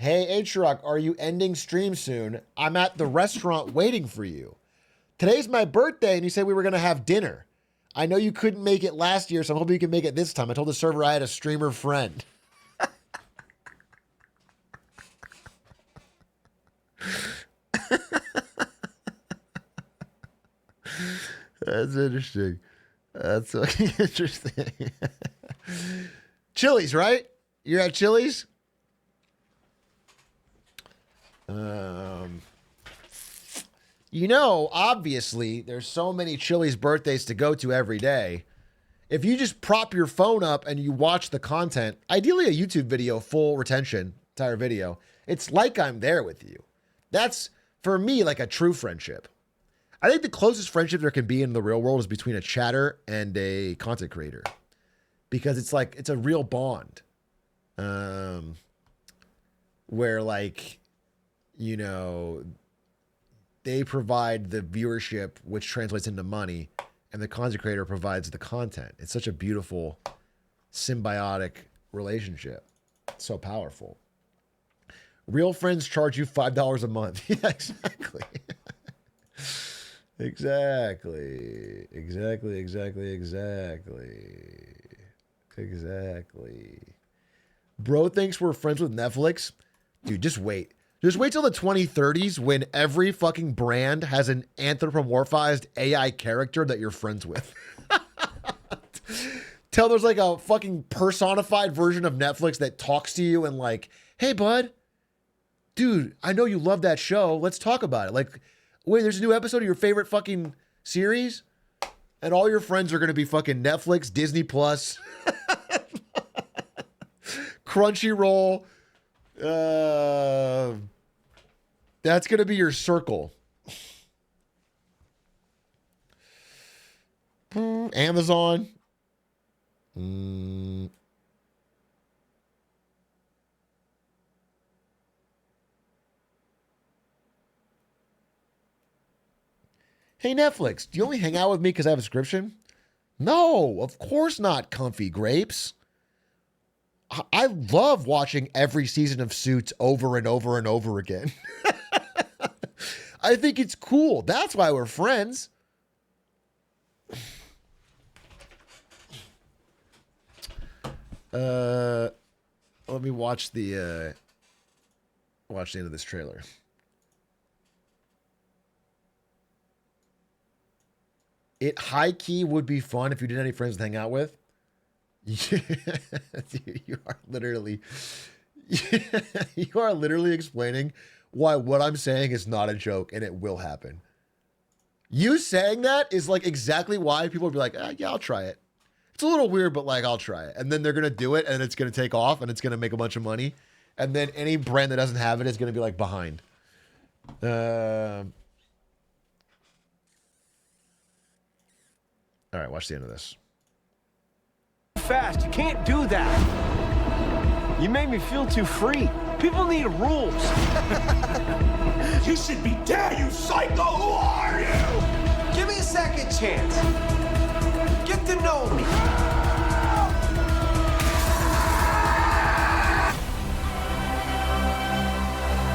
S2: Hey, Atrioc, are you ending stream soon? I'm at the restaurant waiting for you. Today's my birthday, and you said we were going to have dinner. I know you couldn't make it last year, so I'm hoping you can make it this time. I told the server I had a streamer friend. That's interesting. That's fucking interesting. Chili's, right? You're at Chili's? You know, obviously, there's so many Chili's birthdays to go to every day. If you just prop your phone up and you watch the content, ideally a YouTube video, full retention, entire video, it's like I'm there with you. That's, for me, like a true friendship. I think the closest friendship there can be in the real world is between a chatter and a content creator. Because it's like, it's a real bond. Where like, you know, they provide the viewership, which translates into money, and the content creator provides the content. It's such a beautiful, symbiotic relationship. It's so powerful. Real friends charge you $5 a month. Yeah, exactly. Exactly. Bro thinks we're friends with Netflix. Dude, just wait. Just wait till the 2030s when every fucking brand has an anthropomorphized AI character that you're friends with. Till there's like a fucking personified version of Netflix that talks to you and like, hey, bud, dude, I know you love that show. Let's talk about it. Like, wait, there's a new episode of your favorite fucking series? And all your friends are going to be fucking Netflix, Disney Plus, Crunchyroll. That's going to be your circle. Amazon. Hey, Netflix, do you only hang out with me because I have a subscription? No, of course not, comfy grapes. I love watching every season of Suits over and over and over again. I think it's cool. That's why we're friends. Let me watch the end of this trailer. It high key would be fun if you didn't have any friends to hang out with. Dude, you are literally explaining why what I'm saying is not a joke and it will happen. You saying that is like exactly why people will be like, yeah, I'll try it. It's a little weird, but like, I'll try it. And then they're going to do it and it's going to take off and it's going to make a bunch of money. And then any brand that doesn't have it is going to be like behind. All right, watch the end of this.
S12: fast. You can't do that. You made me feel too free. People need rules.
S6: You should be dead, you psycho! Who are you?
S12: Give me a second chance. Get to know me.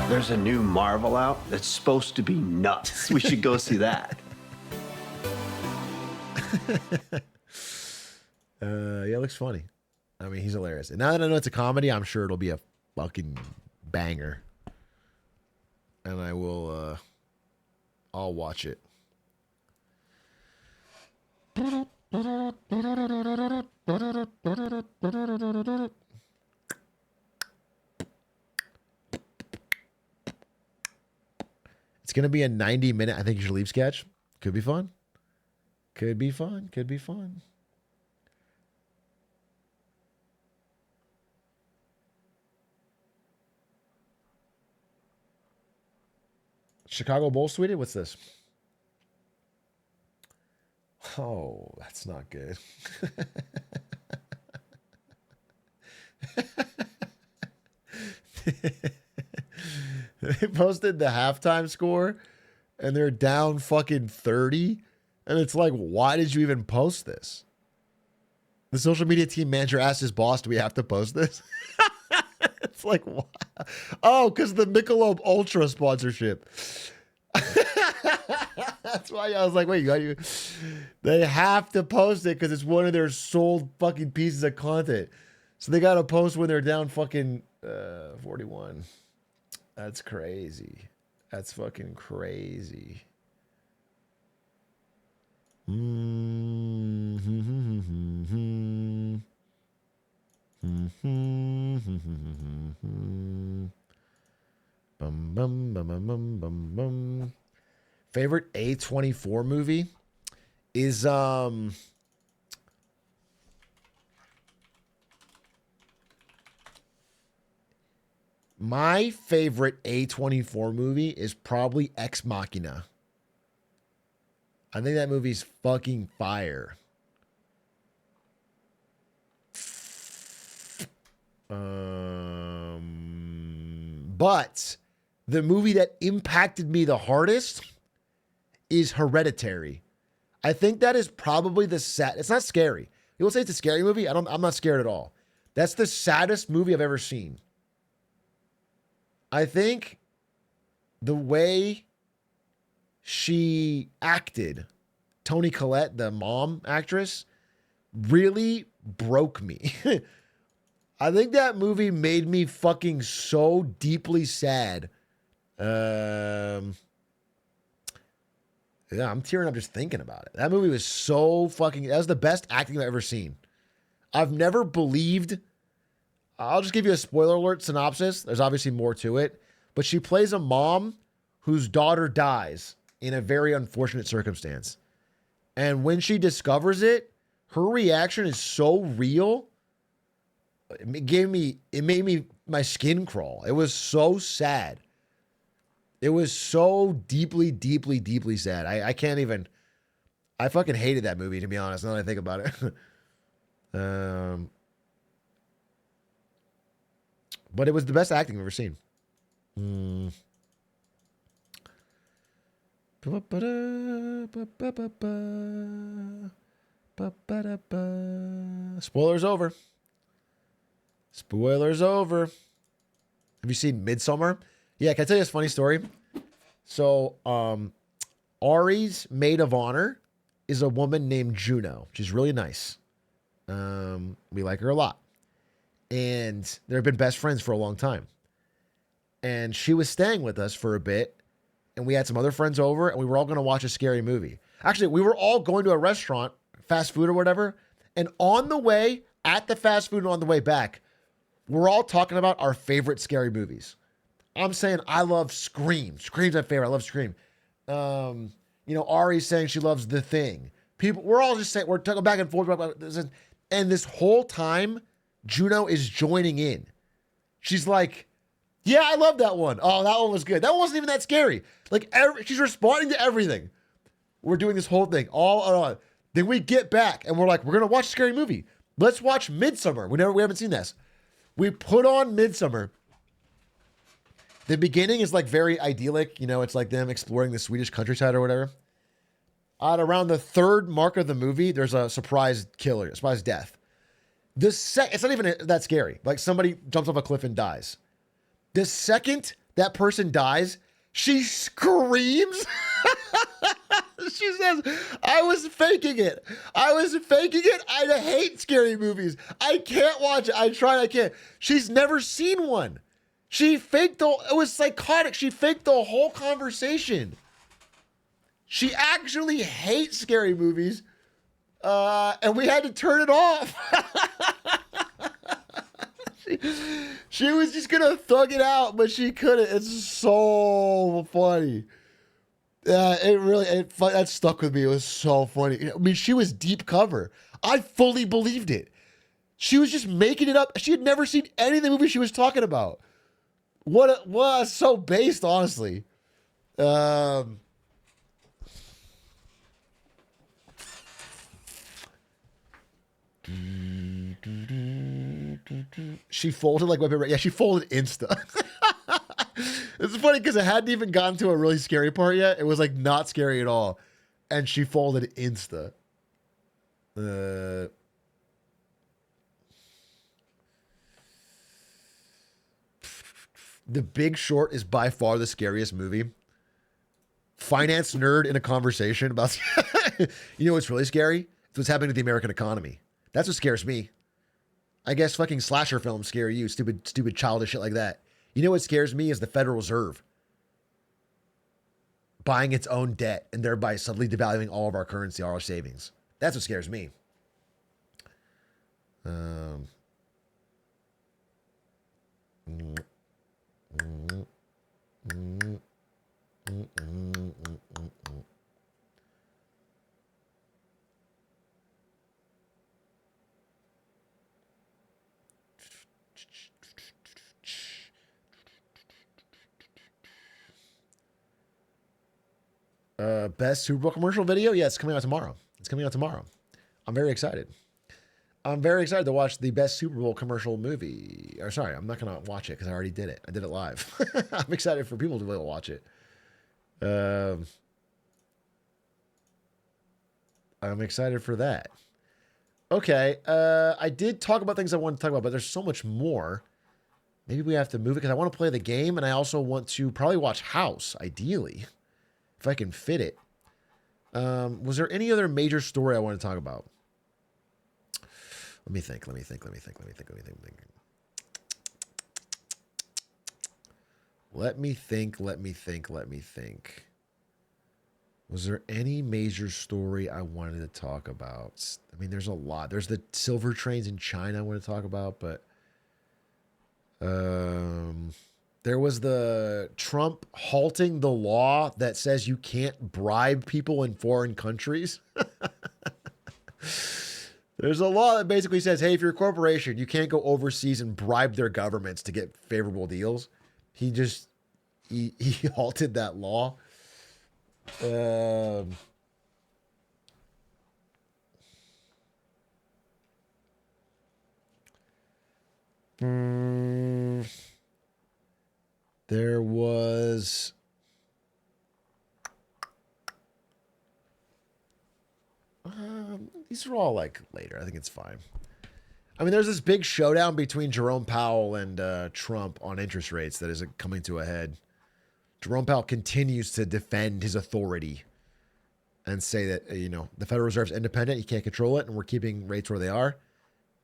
S12: There's a new Marvel out that's supposed to be nuts. We should go see that.
S2: Yeah, it looks funny. I mean, he's hilarious. And now that I know it's a comedy, I'm sure it'll be a fucking banger. And I will, I'll watch it. It's going to be a 90-minute, I think you should leave sketch. Could be fun. Could be fun. Could be fun. Chicago Bulls tweeted? What's this? Oh, that's not good. They posted the halftime score and they're down fucking 30. And it's like, why did you even post this? The social media team manager asked his boss, do we have to post this? It's like, why? Oh, because the Michelob Ultra sponsorship. That's why I was like, wait, they have to post it because it's one of their sold fucking pieces of content. So they got to post when they're down fucking 41. That's crazy. That's fucking crazy. Bum, bum, bum, bum, bum, bum, bum. Favorite A24 movie is my favorite A24 movie is probably Ex Machina. I think that movie's fucking fire. But the movie that impacted me the hardest is Hereditary. I think that is probably the sad. It's not scary. People say it's a scary movie. I'm not scared at all. That's the saddest movie I've ever seen. I think the way she acted, Toni Collette, the mom actress, really broke me. I think that movie made me fucking so deeply sad. Yeah, I'm tearing up just thinking about it. That movie was so fucking... That was the best acting I've ever seen. I've never believed... I'll just give you a spoiler alert synopsis. There's obviously more to it. But she plays a mom whose daughter dies in a very unfortunate circumstance. And when she discovers it, her reaction is so real. It made me my skin crawl. It was so sad. It was so deeply, deeply, deeply sad. I can't even... I fucking hated that movie, to be honest, now that I think about it. But it was the best acting I've ever seen. Spoilers over. Spoilers over. Have you seen Midsommar? Yeah, can I tell you this funny story? So, Ari's maid of honor is a woman named Juno. She's really nice. We like her a lot. And they've been best friends for a long time. And she was staying with us for a bit. And we had some other friends over. And we were all going to watch a scary movie. Actually, we were all going to a restaurant, fast food or whatever. And on the way, at the fast food and on the way back, we're all talking about our favorite scary movies. I'm saying I love Scream. Scream's my favorite. I love Scream. Ari's saying she loves The Thing. We're all just saying, we're talking back and forth about this. And this whole time, Juno is joining in. She's like, yeah, I love that one. Oh, that one was good. That one wasn't even that scary. Like, she's responding to everything. We're doing this whole thing all on. Then we get back and we're like, we're going to watch a scary movie. Let's watch Midsummer. We haven't seen this. We put on Midsummer. The beginning is like very idyllic. You know, it's like them exploring the Swedish countryside or whatever. At around the third mark of the movie, there's a surprise killer, a surprise death. It's not even that scary. Like somebody jumps off a cliff and dies. The second that person dies, she screams. She says, I was faking it. I hate scary movies. I can't watch it. I tried. I can't. She's never seen one. It was psychotic. She faked the whole conversation. She actually hates scary movies. And we had to turn it off. She was just going to thug it out, but she couldn't. It's so funny. That stuck with me. It was so funny. I mean, she was deep cover. I fully believed it. She was just making it up. She had never seen any of the movies she was talking about. What so based, honestly. She folded like Weapon. Yeah, she folded insta. It's funny because it hadn't even gotten to a really scary part yet. It was like not scary at all. And she folded insta. The Big Short is by far the scariest movie. Finance nerd in a conversation about, you know what's really scary? It's what's happening to the American economy. That's what scares me. I guess fucking slasher films scare you, stupid childish shit like that. You know what scares me is the Federal Reserve buying its own debt and thereby subtly devaluing all of our currency, all our savings. That's what scares me. Best Super Bowl commercial video? Yeah, it's coming out tomorrow. I'm very excited. To watch the best Super Bowl commercial movie. Or sorry, I'm not going to watch it because I already did it. I did it live. I'm excited for people to be able to watch it. I'm excited for that. Okay. I did talk about things I wanted to talk about, but there's so much more. Maybe we have to move it because I want to play the game and I also want to probably watch House, ideally. If I can fit it. Was there any other major story I want to talk about? Let me think. Was there any major story I wanted to talk about? I mean, there's a lot. There's the silver trains in China I want to talk about, but there was the Trump halting the law that says you can't bribe people in foreign countries. There's a law that basically says, hey, if you're a corporation, you can't go overseas and bribe their governments to get favorable deals. He halted that law. There was these are all like later. I think it's fine. I mean, there's this big showdown between Jerome Powell and Trump on interest rates that is coming to a head. Jerome Powell continues to defend his authority and say that, the Federal Reserve's independent. He can't control it, and we're keeping rates where they are.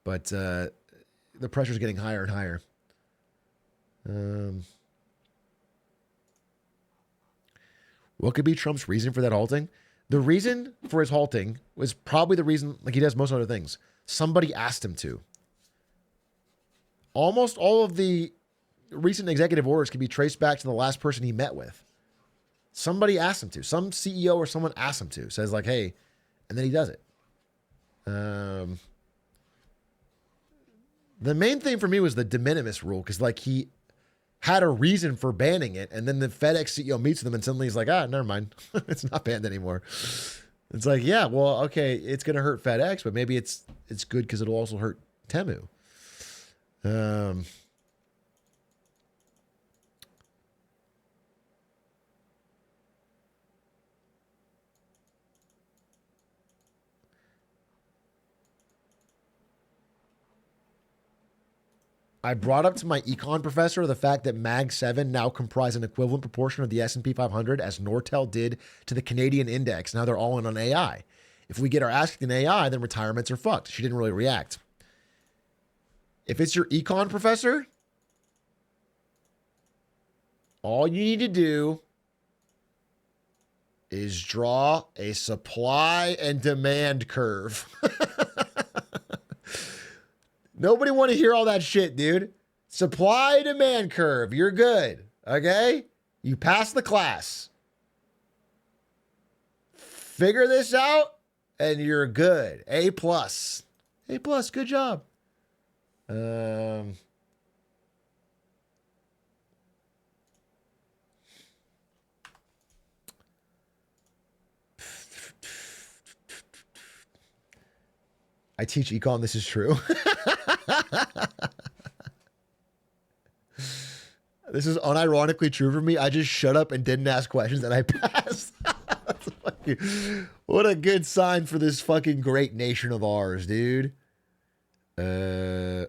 S2: But the pressure's getting higher and higher. What could be Trump's reason for that halting? The reason for his halting was probably the reason, like he does most other things. Somebody asked him to. Almost all of the recent executive orders can be traced back to the last person he met with. Somebody asked him to. Some CEO or someone asked him to. Says like, hey, and then he does it. The main thing for me was the de minimis rule, because like he had a reason for banning it, and then the FedEx CEO meets with him and suddenly he's like, never mind. It's not banned anymore. It's like, yeah, well, okay, it's gonna hurt FedEx, but maybe it's good because it'll also hurt Temu. I brought up to my econ professor the fact that Mag 7 now comprise an equivalent proportion of the S&P 500 as Nortel did to the Canadian index. Now they're all in on AI. If we get our ass kicked in AI, then retirements are fucked. She didn't really react. If it's your econ professor, all you need to do is draw a supply and demand curve. Nobody want to hear all that shit, dude. Supply demand curve. You're good. Okay? You pass the class. Figure this out and you're good. A+. A+, good job. I teach econ. This is true. This is unironically true for me. I just shut up and didn't ask questions and I passed. What a good sign for this fucking great nation of ours, dude. Okay.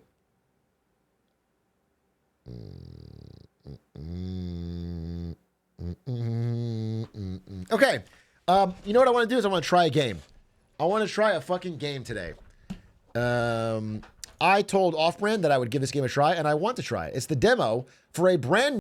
S2: You know what I want to do is I want to try a game. I want to try a fucking game today. I told Off-Brand that I would give this game a try, and I want to try it. It's the demo for a brand